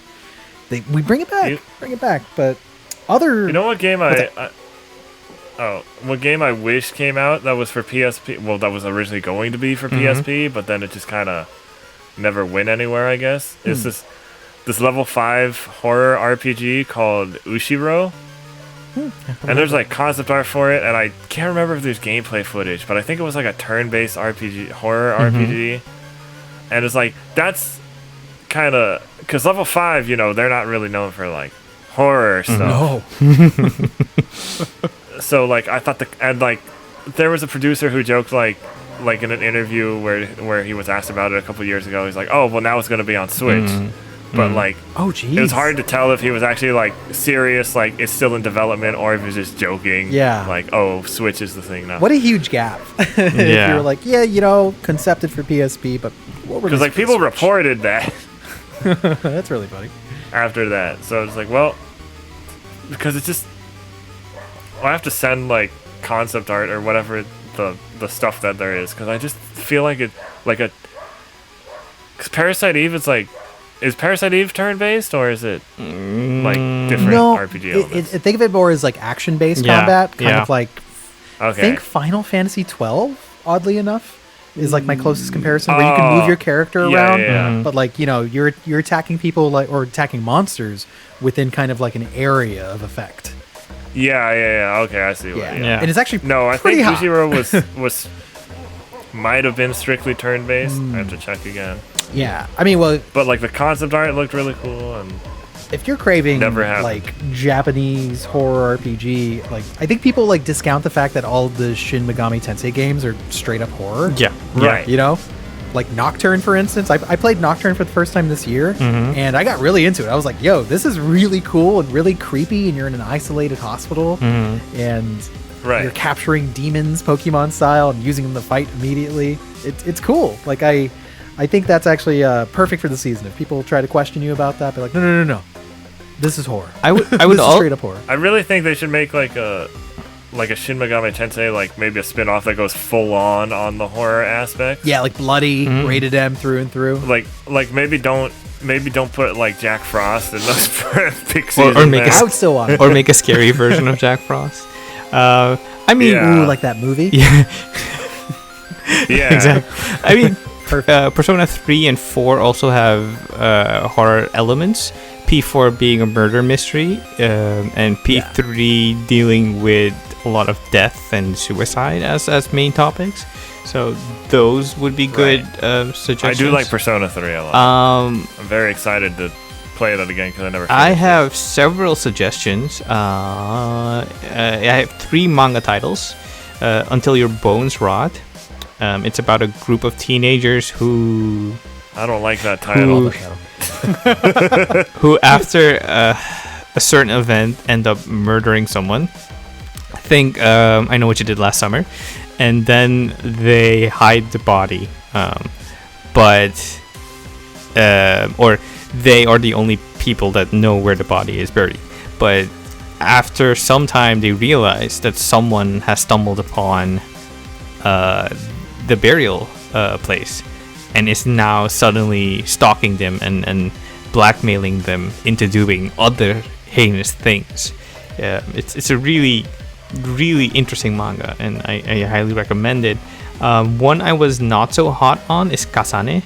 we bring it back. But other, You know what game what game I wish came out that was for PSP? Well, that was originally going to be for PSP, but then it just kind of never went anywhere, I guess. It's this level 5 horror RPG called Ushiro. And there's like concept art for it, and I can't remember if there's gameplay footage, but I think it was like a turn-based RPG, horror RPG. And it's like, that's kind of, because level 5, you know, they're not really known for like horror stuff. no. So like I thought and like there was a producer who joked like in an interview where he was asked about it a couple years ago, he's like, oh well, now it's going to be on Switch. But like, Oh, geez. it was hard to tell if he was actually like serious, like it's still in development, or if he was just joking. Yeah. Like, oh, Switch is the thing now. What a huge gap. If Yeah. you were like, yeah, you know, concepted for PSP, but what were Because like people reported that That's really funny. after that, so it's like, well, because it's just, I have to send like concept art or whatever the stuff that there is, because I just feel like it like a. Because Parasite Eve, it's like, is Parasite Eve turn-based, or is it like different RPG elements? Think of it more as like action-based Yeah, combat, kind yeah. of like. Okay. Think Final Fantasy 12. Oddly enough, is like my closest comparison, where you can move your character yeah, around, yeah. but like, you know, you're attacking people like, or attacking monsters within kind of like an area of effect. Yeah. Okay, I see. Yeah, Yeah. and it's actually No, I pretty think hot. Ushiro was might have been strictly turn-based. I have to check again. Yeah, I mean, well, But like the concept art looked really cool, and if you're craving Never happened. like Japanese horror RPG, like I think people like discount the fact that all the Shin Megami Tensei games are straight up horror. Yeah. Right. You know, like Nocturne, for instance. I played Nocturne for the first time this year, and I got really into it. I was like, yo, this is really cool and really creepy, and you're in an isolated hospital, and Right. you're capturing demons Pokemon style and using them to fight immediately. It's cool. Like I think that's actually perfect for the season. If people try to question you about that, be like, no. This is horror. I would This is straight up horror. I really think they should make like a Shin Megami Tensei, like maybe a spin-off that goes full on the horror aspect. Yeah, like bloody, rated M through and through. Like maybe don't put like Jack Frost in those pixies. Or in make there. I would still want it. or make a scary version of Jack Frost. I mean, Yeah. Ooh, like that movie. yeah, yeah. exactly. I mean, Perfect. Persona 3 and 4 also have horror elements. P4 being a murder mystery, and P3 dealing with a lot of death and suicide as main topics. So those would be good suggestions. I do like Persona 3 a lot. I'm very excited to play that again because I never. I finished have several suggestions. I have 3 manga titles. Until Your Bones Rot. It's about a group of teenagers who it. I don't like that title. who after a certain event end up murdering someone. I think I Know What You Did Last Summer, and then they hide the body, or they are the only people that know where the body is buried. But after some time, they realize that someone has stumbled upon the burial place and is now suddenly stalking them and blackmailing them into doing other heinous things. It's a really interesting manga, and I highly recommend it. One I was not so hot on is Kasane.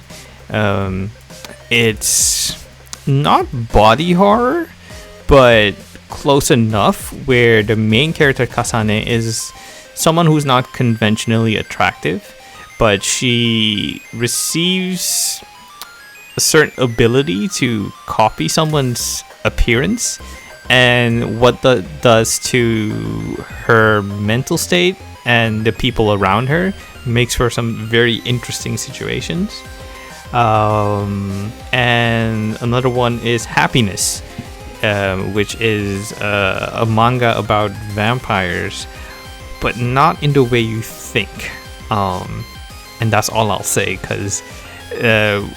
It's not body horror, but close enough where the main character Kasane is someone who's not conventionally attractive, but she receives a certain ability to copy someone's appearance, and what that does to her mental state and the people around her makes for some very interesting situations. And another one is Happiness, which is a manga about vampires, but not in the way you think. And that's all I'll say, because I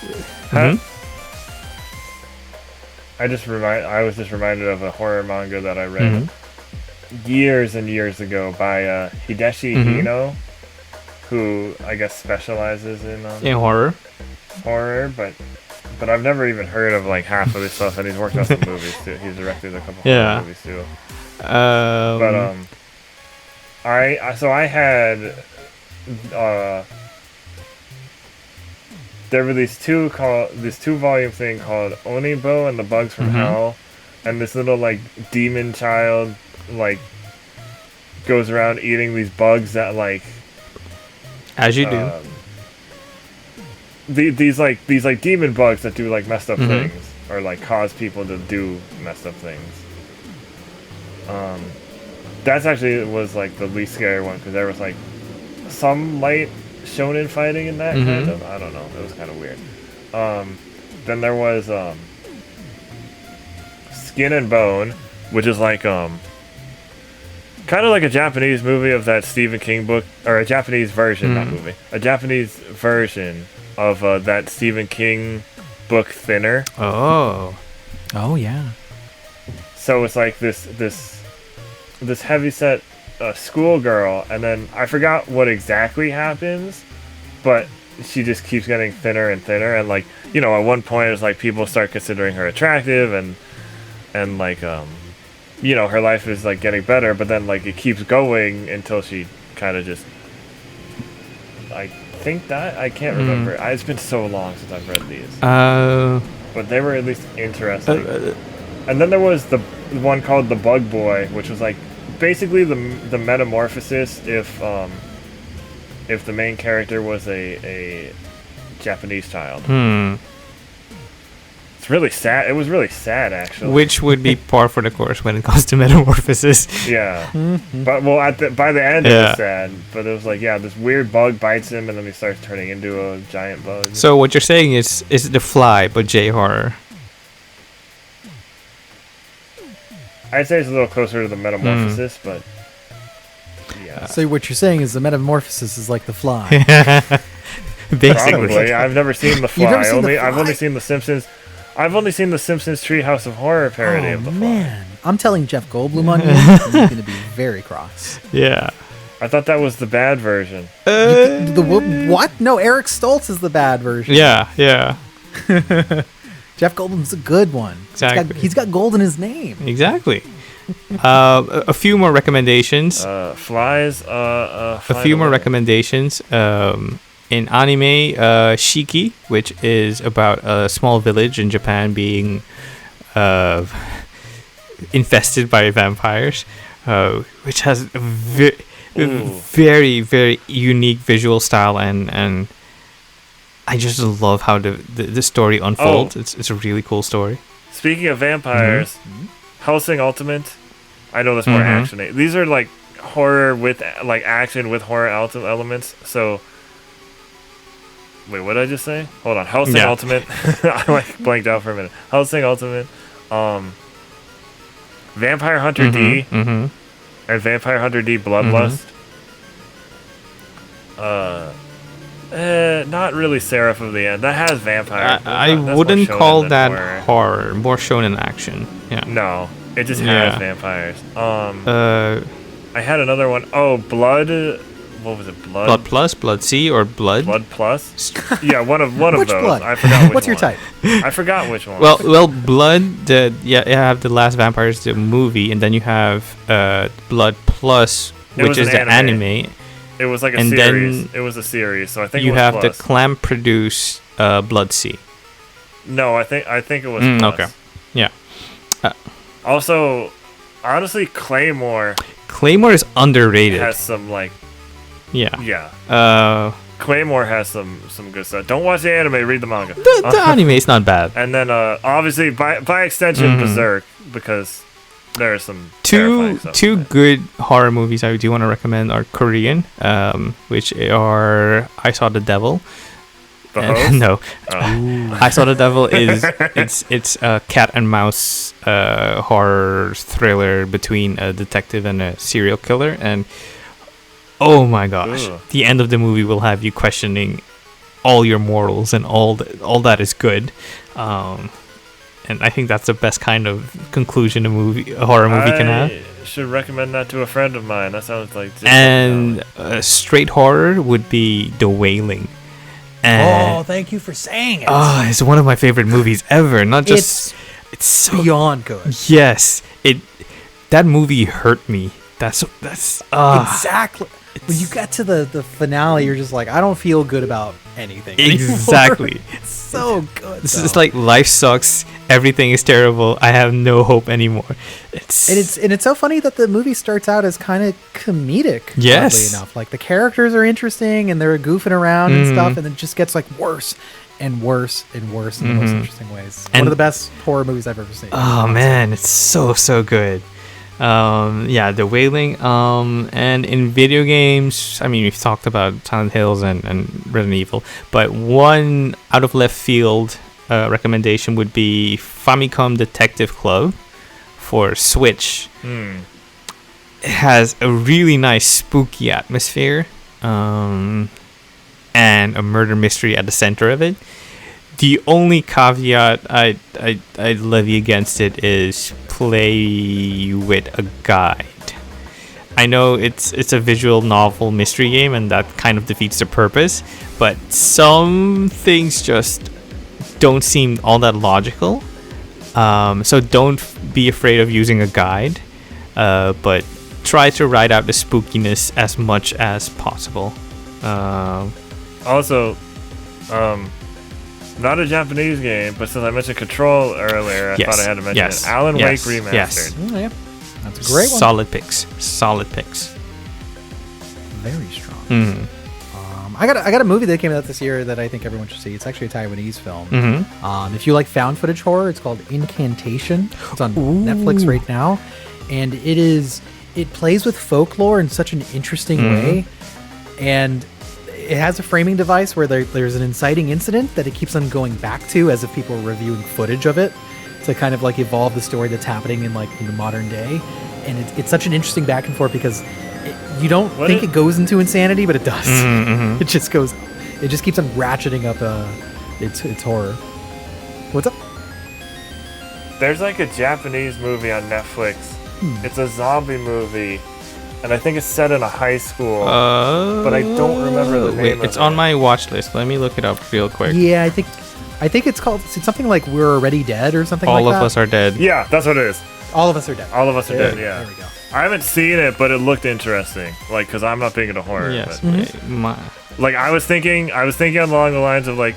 was just reminded of a horror manga that I read years and years ago by Hideshi Hino, who I guess specializes in horror, but I've never even heard of like half of his stuff, and he's worked on some movies too. He's directed a couple horror movies too. I had there were this 2-volume thing called Onibo and the Bugs from Hell, and this little like demon child like goes around eating these bugs that like, as you do, these demon bugs that do like messed up things, or like cause people to do messed up things. That's actually was like the least scary one, because there was like some light shonen fighting in that kind of. I don't know. It was kind of weird. Then there was Skin and Bone, which is like kind of like a Japanese movie of that Stephen King book, or a Japanese version, not movie, a Japanese version of that Stephen King book Thinner. Oh yeah. So it's like this heavyset schoolgirl, and then I forgot what exactly happens, but she just keeps getting thinner and thinner, and like, you know, at one point it's like people start considering her attractive, and like you know, her life is like getting better, but then like it keeps going until she kind of just, I think that I can't remember. It's been so long since I've read these, but they were at least interesting. And then there was the one called The Bug Boy, which was like basically the metamorphosis if the main character was a Japanese child. It's really sad. It was really sad, actually. Which would be par for the course when it comes to metamorphosis. Yeah. But well, by the end it was sad. But it was like, yeah, this weird bug bites him, and then he starts turning into a giant bug. So what you're saying is The Fly, but J-horror. I'd say it's a little closer to the metamorphosis, but yeah. So what you're saying is the metamorphosis is like The Fly. Basically. Probably. I've never seen The Fly. You've never seen The Fly? I've only seen The Simpsons. I've only seen the Simpsons Treehouse of Horror parody of The Fly. Man, I'm telling Jeff Goldblum on you, he's going to be very cross. Yeah. I thought that was the bad version. What? No, Eric Stoltz is the bad version. Yeah. Jeff Goldblum's a good one. Exactly. He's got gold in his name. Exactly. A few more recommendations. Flies. A few more recommendations. In anime, Shiki, which is about a small village in Japan being infested by vampires, which has a very, very unique visual style, and I just love how the story unfolds. It's a really cool story. Speaking of vampires, Hellsing Ultimate. I know that's more action. These are like horror with like action with horror elements. So, wait, what did I just say? Hold on, Hellsing Ultimate. I like blanked out for a minute. Hellsing Ultimate, Vampire Hunter D, and Vampire Hunter D Bloodlust. Not really Seraph of the End. That has vampires. I wouldn't call that horror. More shonen action. Yeah. No, it just has vampires. I had another one. Oh, Blood. What was it? Blood Plus, Blood C, or Blood? Blood Plus. Yeah, one of Which those. blood? I forgot which What's your one. type? I forgot which one. Well, Blood. You have The Last Vampires, the movie, and then you have Blood Plus, which is the anime. It was like a and series. Then it was a series, so I think you it was have Plus. the Clamp produce Blood C. No, I think it was Plus. Okay. Yeah. Also, honestly, Claymore Claymore is underrated. has some like Yeah. yeah. Claymore has some good stuff. Don't watch the anime, read the manga. The anime is not bad. And then obviously by extension Berserk, because there are some terrifying stuff. Two good horror movies I do want to recommend are Korean, which are I Saw the Devil. The Host? No. Oh. I Saw the Devil is it's a cat and mouse horror thriller between a detective and a serial killer, and oh my gosh, Ugh. the end of the movie will have you questioning all your morals, and all that is good. And I think that's the best kind of conclusion a horror movie can have. I should recommend that to a friend of mine. That sounds like And straight horror would be The Wailing. And thank you for saying it. it's one of my favorite movies ever. Not just it's so beyond good. yes. That movie hurt me. That's Exactly. When you get to the finale, you're just like, I don't feel good about anything anymore. exactly. It's so good. This is like life sucks. Everything is terrible. I have no hope anymore. It's so funny that the movie starts out as kind of comedic. Yes. Oddly enough, like the characters are interesting and they're goofing around and stuff, and it just gets like worse and worse and worse in the most interesting ways. One of the best horror movies I've ever seen. Oh man, it's so good. The Wailing. And in video games, I mean, we've talked about Silent Hills and Resident Evil, but one out of left field recommendation would be Famicom Detective Club for Switch. It has a really nice spooky atmosphere, and a murder mystery at the center of it. The only caveat I'd levy against it is play with a guide. I know it's a visual novel mystery game, and that kind of defeats the purpose, but some things just don't seem all that logical. So don't be afraid of using a guide, but try to ride out the spookiness as much as possible. Also, not a Japanese game, but since I mentioned Control earlier, I thought I had to mention it. Alan Wake Remastered. Yes. Yeah, that's a great one. Solid picks. Very strong. I got a movie that came out this year that I think everyone should see. It's actually a Taiwanese film. If you like found footage horror, it's called Incantation. It's on Netflix right now, and it plays with folklore in such an interesting way, and it has a framing device where there's an inciting incident that it keeps on going back to as if people are reviewing footage of it to kind of like evolve the story that's happening in the modern day. And it's such an interesting back and forth because you don't think it goes into insanity, but it does. It just keeps on ratcheting up its horror. What's up? There's like a Japanese movie on Netflix. It's a zombie movie, and I think it's set in a high school, but I don't remember the name of it. It's on my watch list. Let me look it up real quick. Yeah, I think it's called something like We're Already Dead or something All like that. of Us Are Dead. Yeah, that's what it is. All of Us Are Dead. All of Us Are Dead, yeah. There we go. I haven't seen it, but it looked interesting. Like, because I'm not big into horror. Yes. But, like, I was thinking along the lines of, like,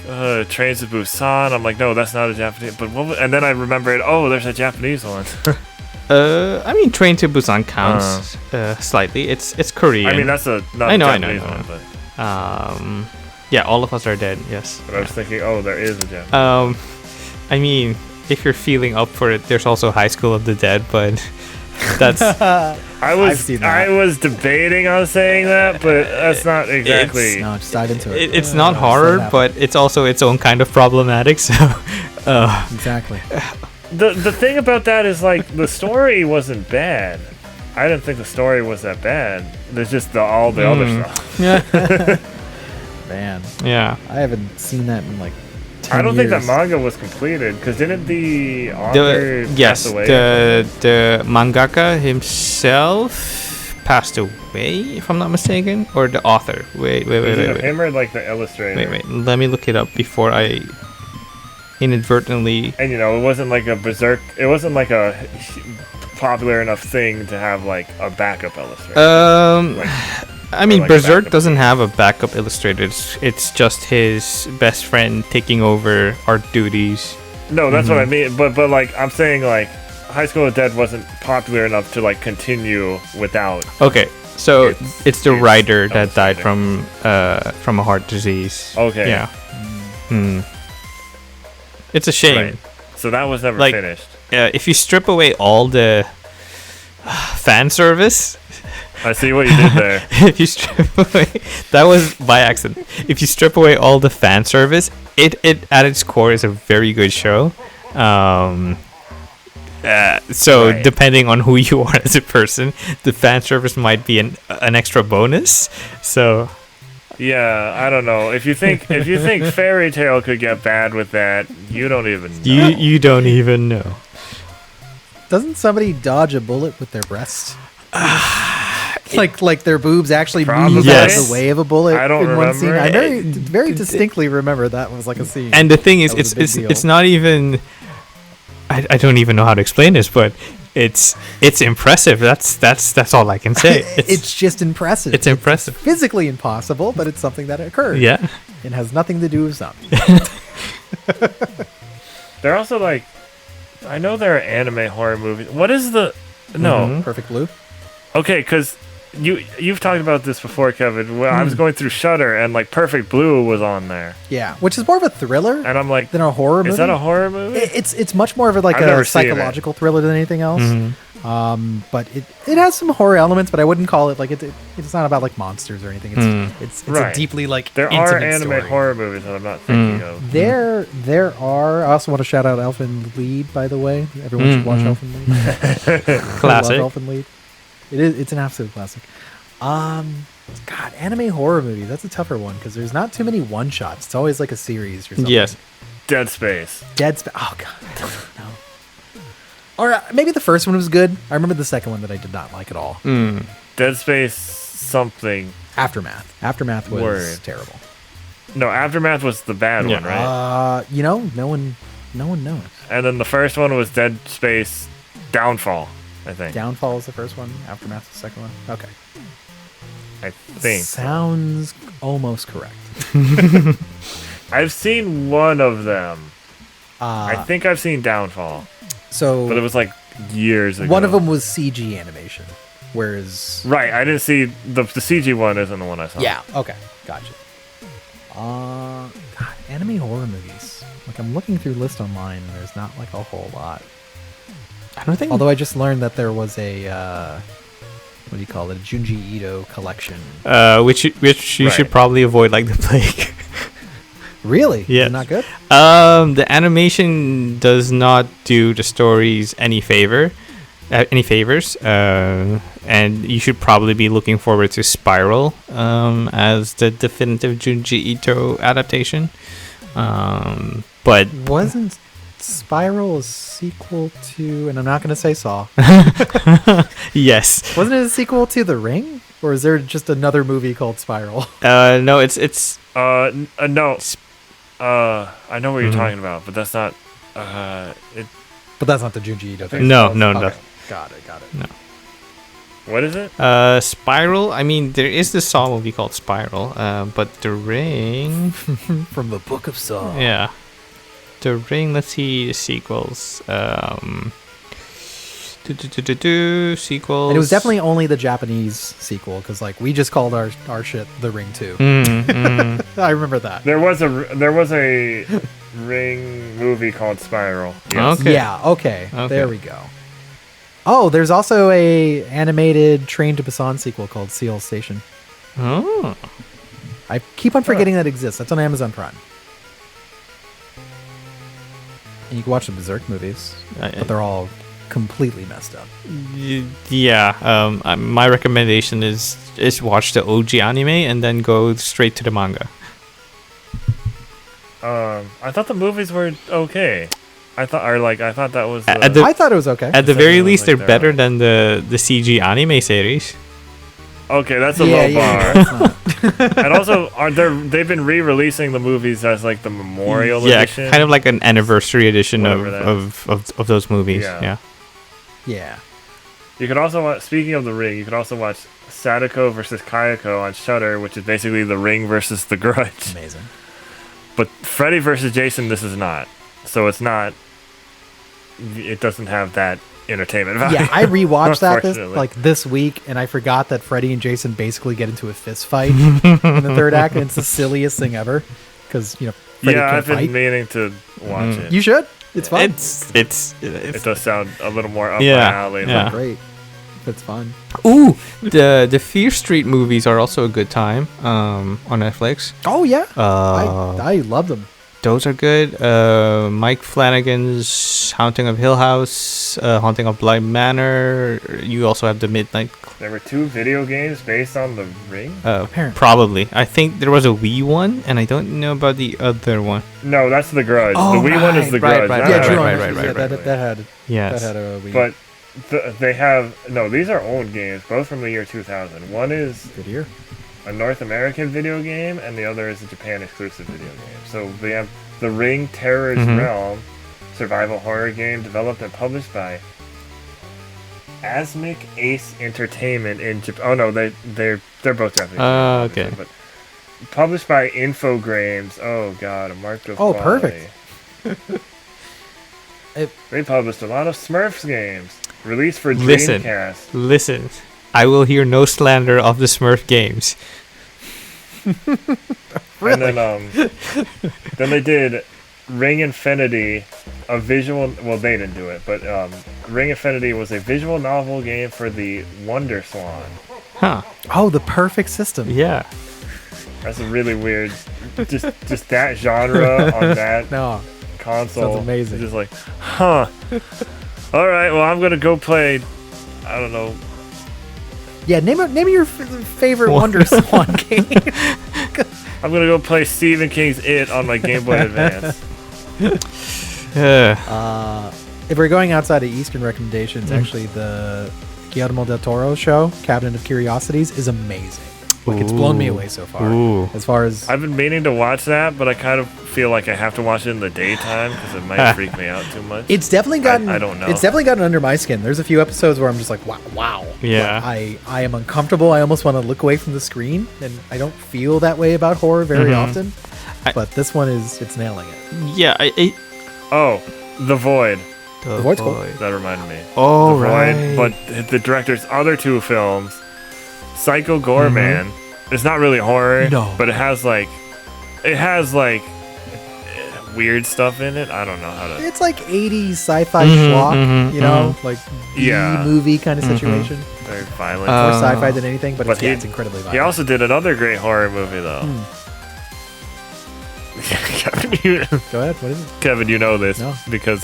Trains to Busan. I'm like, no, that's not a Japanese. But and then I remembered, there's a Japanese one. I mean, Train to Busan counts slightly. It's Korean. I mean, that's not a Japanese one. But. All of Us Are Dead. Yes. But I was thinking, there is a Japanese. I mean, if you're feeling up for it, there's also High School of the Dead, but that's. I was debating on saying that, but that's not exactly. No, just dive into it. It's not horror, but it's also its own kind of problematic. So. Exactly. The thing about that is, like, the story wasn't bad. I didn't think the story was that bad. There's just all the other stuff. Yeah. Man. Yeah. I haven't seen that in like 10 I don't think years. that manga was completed, because didn't the author pass away? The mangaka himself passed away, if I'm not mistaken, or the author. Wait. Him or like the illustrator? Wait. Let me look it up before I inadvertently. And it wasn't like a Berserk. It wasn't like a popular enough thing to have like a backup illustrator. I mean, Berserk doesn't have a backup illustrator. It's just his best friend taking over art duties. No, that's what I mean. But like I'm saying, like High School of the Dead wasn't popular enough to like continue without. Okay, so it's the it's writer that died outstanding. from a heart disease. Okay. Yeah. It's a shame. Right. So that was never Like- finished. If you strip away all the fan service, I see what you did there. if you strip away, that was by accident. If you strip away all the fan service, it at its core is a very good show. So Right. depending on who you are as a person, the fan service might be an extra bonus. So Yeah, I don't know. If you think Fairy Tale could get bad with that, you don't even know. you don't even know. Doesn't somebody dodge a bullet with their breast? like their boobs actually Probably. move out of Yes. the way of a bullet I don't in one scene. remember. I very distinctly remember that was like a scene. And the thing is, That was a big deal. it's not even. I don't even know how to explain this, but it's impressive. That's all I can say. It's just impressive. It's impressive. Physically impossible, but it's something that occurred. Yeah. It has nothing to do with something. They're also like, I know there are anime horror movies. What is the? No. Mhm. Perfect Blue. Okay, because you've talked about this before, Kevin. Well, I was Hmm. going through Shudder and like Perfect Blue was on there, Yeah, which is more of a thriller and I'm like, than a horror movie. is that a horror movie? It's much more of a, like I've never a seen it. psychological thriller than anything else. Mhm. But it has some horror elements, but I wouldn't call it like it's not about like monsters or anything. It's Mm. it's Right. a deeply like There are intimate anime story. horror movies that I'm not thinking of. There are. I also want to shout out Elfin Lead, by the way. Everyone should watch Mhm. Elfin Lead. I love Classic. Elfin Lead. It's an absolute classic. God, anime horror movie. That's a tougher one because there's not too many one shots. It's always like a series or something. Yes. Dead Space. Dead Space. Oh god, no. Or maybe the first one was good. I remember the second one that I did not like at all. Mm. Dead Space something. Aftermath. Aftermath was Word. terrible. No, Aftermath was the bad Yeah. one, right? No one knows. And then the first one was Dead Space Downfall, I think. Downfall is the first one. Aftermath is the second one. Okay. I think. Sounds almost correct. I've seen one of them. I Uh, think I've seen Downfall, so but it was like years ago. one of them was CG animation, whereas Right, I didn't see the CG one. Isn't the one I saw. yeah, okay, gotcha. God, anime horror movies. Like I'm looking through list online, and there's not like a whole lot. I don't think. Although I just learned that there was a what do you call it? A Junji Ito collection. Which you Right. should probably avoid like the plague. Really? Yeah. Is it not good? The animation does not do the stories any favors, and you should probably be looking forward to Spiral as the definitive Junji Ito adaptation. But Wasn't Spiral a sequel to? And I'm not going to say Saw. yes, Wasn't it a sequel to The Ring? Or is there just another movie called Spiral? no, it's No. I know what you're Mhm. talking about, but that's not. It. But that's not the Junji Ito thing. No, no, no. Okay. Got it. What is it? Spiral. I mean, there is the Saw movie called Spiral, but The Ring. From the Book of Saw. Yeah. The Ring, let's see the sequels. Sequels. And it was definitely only the Japanese sequel, because like we just called our shit The Ring 2. I remember that. There was a Ring movie called Spiral. Yes. Okay. Yeah, okay. Okay. There we go. Oh, there's also a animated Train to Busan sequel called Seal Station. Oh. I keep on forgetting that exists. That's on Amazon Prime. And you can watch the Berserk movies, but they're all completely messed up. Yeah. My recommendation is watch the OG anime and then go straight to the manga. I thought the movies were okay. I thought that was. At the- I thought it was okay. At the Said very it was least, like they're they're better like- than the CG anime series. Okay, that's a low bar. it's not. And also, they've been re-releasing the movies as like the memorial Yeah, edition. kind of like an anniversary edition Whatever that of those movies. Yeah. Yeah. Yeah. You could also watch. Speaking of the Ring, you could also watch Sadako versus Kayako on Shudder, which is basically the Ring versus the Grudge. Amazing. But Freddy versus Jason, this is not. So it's not. It doesn't have that entertainment value. Yeah, I rewatched that Unfortunately. this week, and I forgot that Freddy and Jason basically get into a fist fight in the third act, and it's the silliest thing ever. Because Freddy Yeah, can't I've been fight. meaning to watch it. You should. It's fun. It does sound a little more up Yeah, my alley. yeah. Great. It's fun. Ooh, the Fear Street movies are also a good time on Netflix. Oh yeah, Uh, I love them. Those are good. Mike Flanagan's Haunting of Hill House, Haunting of Bly Manor. You also have the Midnight. There were 2 video games based on The Ring? Apparently. Probably. I think there was a Wii one, and I don't know about the other one. No, that's The Grudge. Oh, the Wii one is The right, Grudge. right, That Yeah, had- Drew right, Honor, right, yeah, right, that had Yes. that had a Wii. But they have... No, these are old games, both from the year 2000. One is good year. a North American video game, and the other is a Japan exclusive video game. So they have The Ring Terror's Realm, survival horror game developed and published by Asmic Ace Entertainment in Japan. Oh no, they're both Japanese. Okay. But published by Infogrames. Oh god, a mark of Oh, quality. perfect. They published a lot of Smurfs games. Released for Listen. Dreamcast. Listen, I will hear no slander of the Smurf games. And then they did Ring Infinity, a visual. Well, they didn't do it, but Ring Infinity was a visual novel game for the Wonder Swan. Huh. Oh, the perfect system. Yeah. That's a really weird. Just that genre on that No. console. Sounds amazing. It's just like, huh. All right, well, I'm gonna go play. I don't know. Yeah, name your favorite Wonder Swan game. I'm gonna go play Stephen King's It on my Game Boy Advance. If we're going outside of Eastern recommendations, actually the Guillermo del Toro show, Cabinet of Curiosities, is amazing. Like, it's blown me away so far. Ooh. As far as I've been meaning to watch that, but I kind of feel like I have to watch it in the daytime because it might freak me out too much. it's definitely gotten, I don't know. It's definitely gotten under my skin. There's a few episodes where I'm just like, wow. Yeah. Like, I am uncomfortable. I almost want to look away from the screen, and I don't feel that way about horror very often. But this one it's nailing it. Yeah. Oh, The Void. The Void's cool. That reminded me. Oh, The right. Void, but the director's other 2 films, Psycho Goreman, it's not really horror, No. but it has like weird stuff in it. I don't know how to. It's like 80s sci-fi schlock, you know, like Yeah. B-movie kind of situation. Very violent. More sci-fi than anything, but, But it's incredibly violent. He also did another great horror movie though. Go ahead. What is it? Kevin, you know this No. because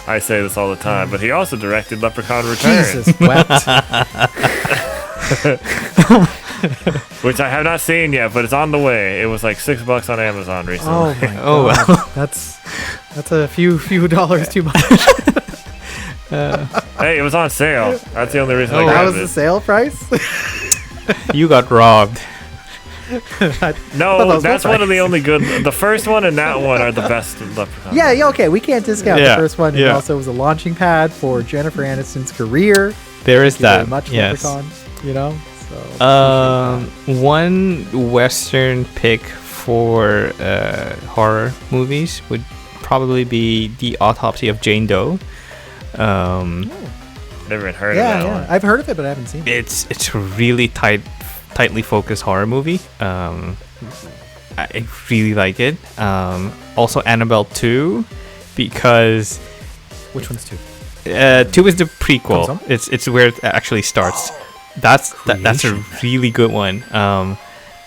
I say this all the time. But he also directed Leprechaun Returns, Jesus wept. which I have not seen yet, but it's on the way. It was like $6 on Amazon recently. Oh my god. Oh, wow. That's a few dollars too much. Hey, it was on sale. That's the only reason I That grabbed was the it. sale price? You got robbed. that No, was that's full one of the price. only good. The first one and that one are the best Leprechaun. Yeah, okay. We can't discount Yeah, the first one. It yeah. also was a launching pad for Jennifer Aniston's career. There is Thank you very that. much, Yes. Leprechaun. You know? So, One Western pick for horror movies would probably be The Autopsy of Jane Doe. Never even heard of yeah, that yeah. one. I've heard of it, but I haven't seen it. It's a really tightly focused horror movie. I really like it. Also Annabelle 2 because Which one's 2? 2 is the Comes prequel. on? It's where it actually starts. That's a really good one.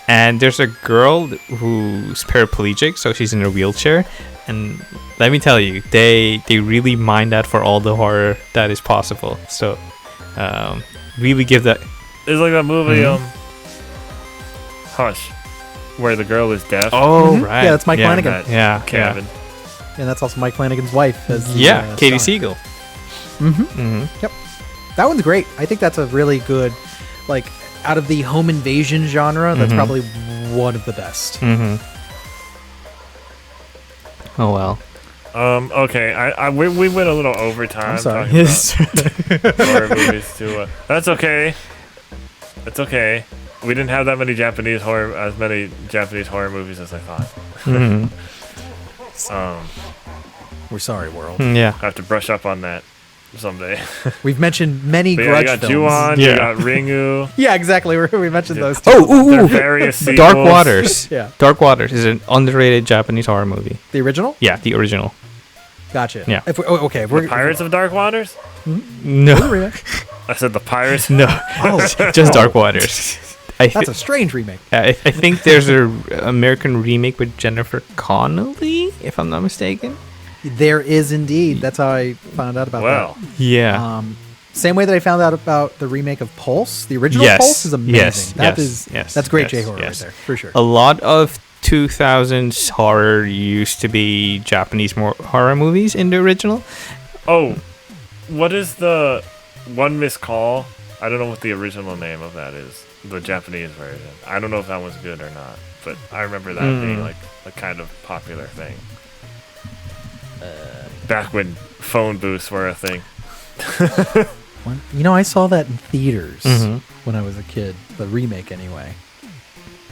And there's a girl who's paraplegic, so she's in a wheelchair. And let me tell you, they really mind that for all the horror that is possible. So really give that. It's like that movie, Hush, where the girl is deaf. Oh Mhm. right, Yeah, that's Mike Flanagan. That Yeah, cabin. And that's also Mike Flanagan's wife. As the, yeah, Katie star. Siegel. That one's great. I think that's a really good, like, out of the home invasion genre, that's probably one of the best. Oh well. Okay, we went a little over time. I'm sorry. talking about horror movies too. That's okay. It's okay. We didn't have that many Japanese horror movies as I thought. We're sorry, world. Yeah. I have to brush up on that. someday. We've mentioned many But Grudge you got films. Ju-on, Yeah. you got Ringu. Yeah, exactly. We mentioned those. Two. Oh, There are ooh, various sequels. Dark Waters. Yeah. Dark Waters is an underrated Japanese horror movie. The original. Yeah, the original. Gotcha. Yeah. Okay. The Pirates of Dark Waters? No, I said the Pirates. no, Oh, just Dark Waters. that's a strange remake. I think there's a American remake with Jennifer Connelly, if I'm not mistaken. There is indeed. That's how I found out about Well, Yeah. that. Same way that I found out about the remake of Pulse. The original Yes. Pulse is amazing. Yes. That Yes. is Yes. that's great Yes. J horror Yes. right there for sure. A lot of 2000s horror used to be Japanese horror movies in the original. oh, what is the One Missed Call? I don't know what the original name of that is. The Japanese version. I don't know if that one's good or not, but I remember that being like a kind of popular thing. Back when phone booths were a thing. I saw that in theaters Mhm. when I was a kid. The remake, anyway.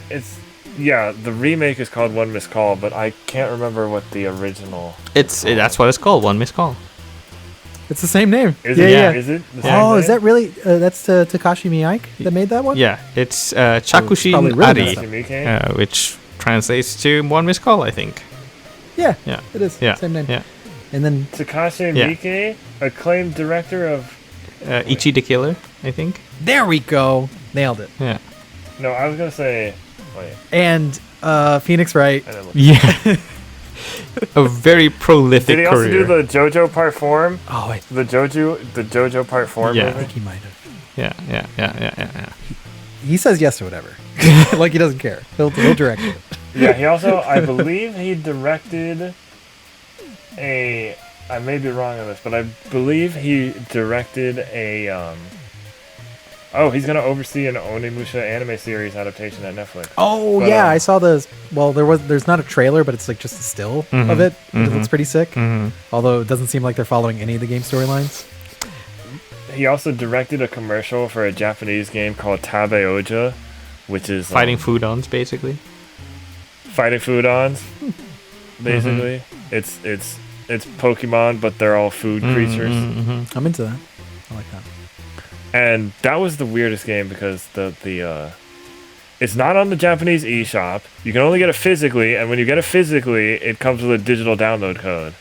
The remake is called One Missed Call, but I can't remember what the original. That's what it's called. One Missed Call. It's the same name. Is yeah, it? yeah. Is it? the same Oh, is name? that really? That's Takashi Miike that made that one. Yeah, it's probably Chakushin really Ari, messed up. Shimike? which translates to One Missed Call, I think. Yeah. Yeah. It is. Yeah. Same name. Yeah. And then Takashi Yeah. Miike, acclaimed director of. Ichi the Killer, I think. there we go. Nailed it. Yeah. No, I was gonna say. Wait, And Phoenix Wright. I didn't look. Yeah. A very prolific Did he also career. do the JoJo Part 4? Oh, wait. The JoJo Part 4 Yeah. I movie? think he might have. Yeah. He says yes to whatever. Like he doesn't care. He'll direct it. Yeah, he also, I believe he directed I may be wrong on this, but I believe he directed he's going to oversee an Onimusha anime series adaptation at Netflix. Oh But, yeah, I saw the. Well, there's not a trailer, but it's like just a still of it. It looks pretty sick. Although it doesn't seem like they're following any of the game storylines. He also directed a commercial for a Japanese game called Tabe Oja, which is Fighting foodons, basically. fighting foodons. Basically, it's Pokemon, but they're all food creatures. I'm into that. I like that. And that was the weirdest game because the it's not on the Japanese eShop. You can only get it physically, and when you get it physically, it comes with a digital download code.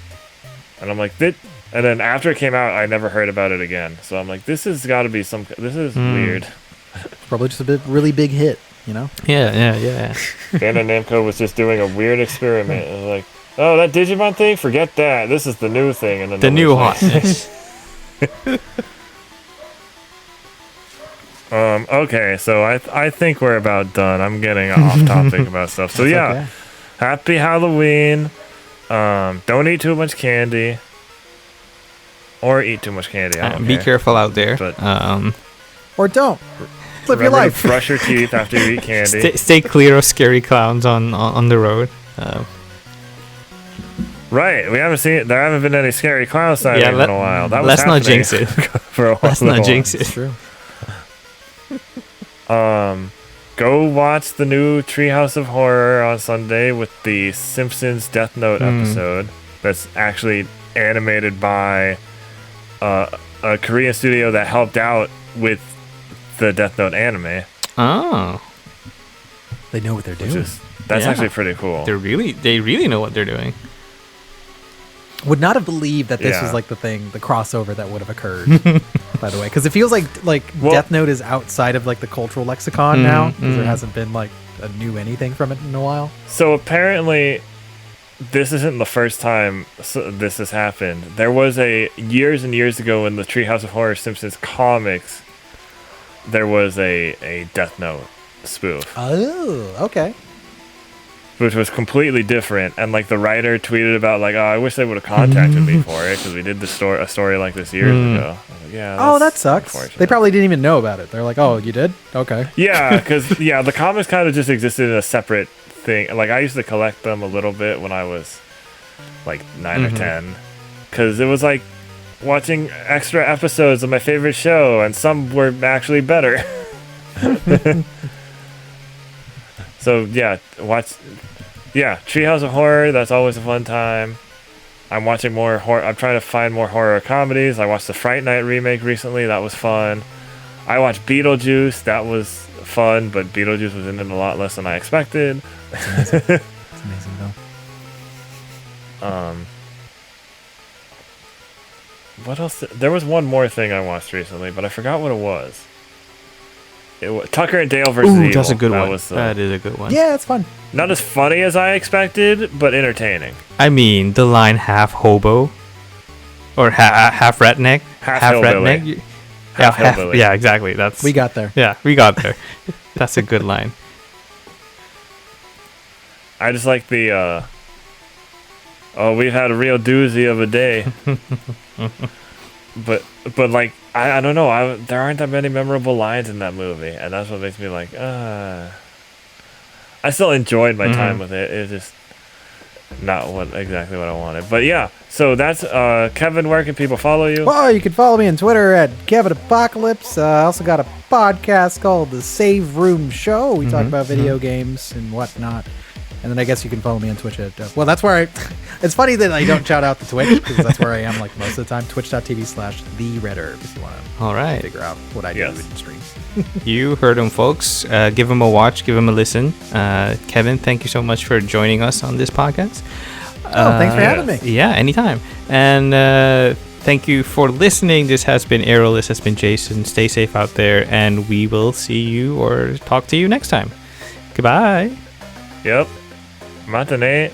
And I'm like, and then after it came out, I never heard about it again. So I'm like, this has got to be this is weird. It's probably just a really big hit. Yeah. Bandai Namco was just doing a weird experiment. It was like, oh, that Digimon thing? Forget that. This is the new thing. And then The new nobody's hotness. Okay, so I think we're about done. I'm getting off topic about stuff. So That's yeah, okay. happy Halloween. Don't eat too much candy. Or eat too much candy. I don't Be care. careful out there. But- Or don't. Live your Remember life. to brush your teeth after you eat candy. Stay clear of scary clowns on the road. Right, we haven't seen. There haven't been any scary clown sightings in a while. That was let's not happening jinx it. for a while. Let's not jinx It's it. true. Go watch the new Treehouse of Horror on Sunday with the Simpsons Death Note episode. That's actually animated by a Korean studio that helped out with the Death Note anime. Oh, They know what they're Which doing. is that's Yeah. actually pretty cool. they really know what they're doing. Would not have believed that this Yeah. was like the crossover that would have occurred. By the way, because it feels like Well- Death Note is outside of like the cultural lexicon now, because there hasn't been like a new anything from it in a while. So apparently, this isn't the first time this has happened. There was years and years ago in the Treehouse of Horror Simpsons comics, there was a Death Note spoof, Oh, okay. which was completely different. And like the writer tweeted about like, oh, I wish they would have contacted me for it because we did a story like this years ago. I was like, yeah. Oh, that that's sucks. unfortunate. They probably didn't even know about it. They're like, oh, you did? Okay. Yeah, because the comics kind of just existed in a separate thing. Like I used to collect them a little bit when I was like 9 or 10, because it was like watching extra episodes of my favorite show, and some were actually better. So yeah, Treehouse of Horror. That's always a fun time. I'm watching more horror. I'm trying to find more horror comedies. I watched the Fright Night remake recently. That was fun. I watched Beetlejuice. That was fun, but Beetlejuice was in it a lot less than I expected. It's amazing though. What else? There was one more thing I watched recently, but I forgot what it was. It was Tucker and Dale versus Evil. That's a good one. Was, that is a good one. Yeah, it's fun. not as funny as I expected, but entertaining. I mean, the line half hobo or half redneck, Half hillbilly. redneck. Half hillbilly. Yeah, exactly. We got there. Yeah, we got there. That's a good line. I just like the we've had a real doozy of a day. but like I don't know, there aren't that many memorable lines in that movie, and that's what makes me like I still enjoyed my time with it. It's just not exactly what I wanted. But yeah, so that's Kevin, where can people follow you? Well, you can follow me on Twitter at KevinApocalypse. I also got a podcast called The Save Room Show. We talk about video games and whatnot. And then I guess you can follow me on Twitch at... well, that's where it's funny that I don't shout out the Twitch, because that's where I am like most of the time. Twitch.tv/TheRedHerb if you want to All right. figure out what I do in streams. You heard him, folks. Give him a watch. Give him a listen. Kevin, thank you so much for joining us on this podcast. Thanks for having me. Yeah, anytime. And thank you for listening. This has been Erroll. This has been Jason. Stay safe out there, and we will see you or talk to you next time. Goodbye. Yep. Matinee.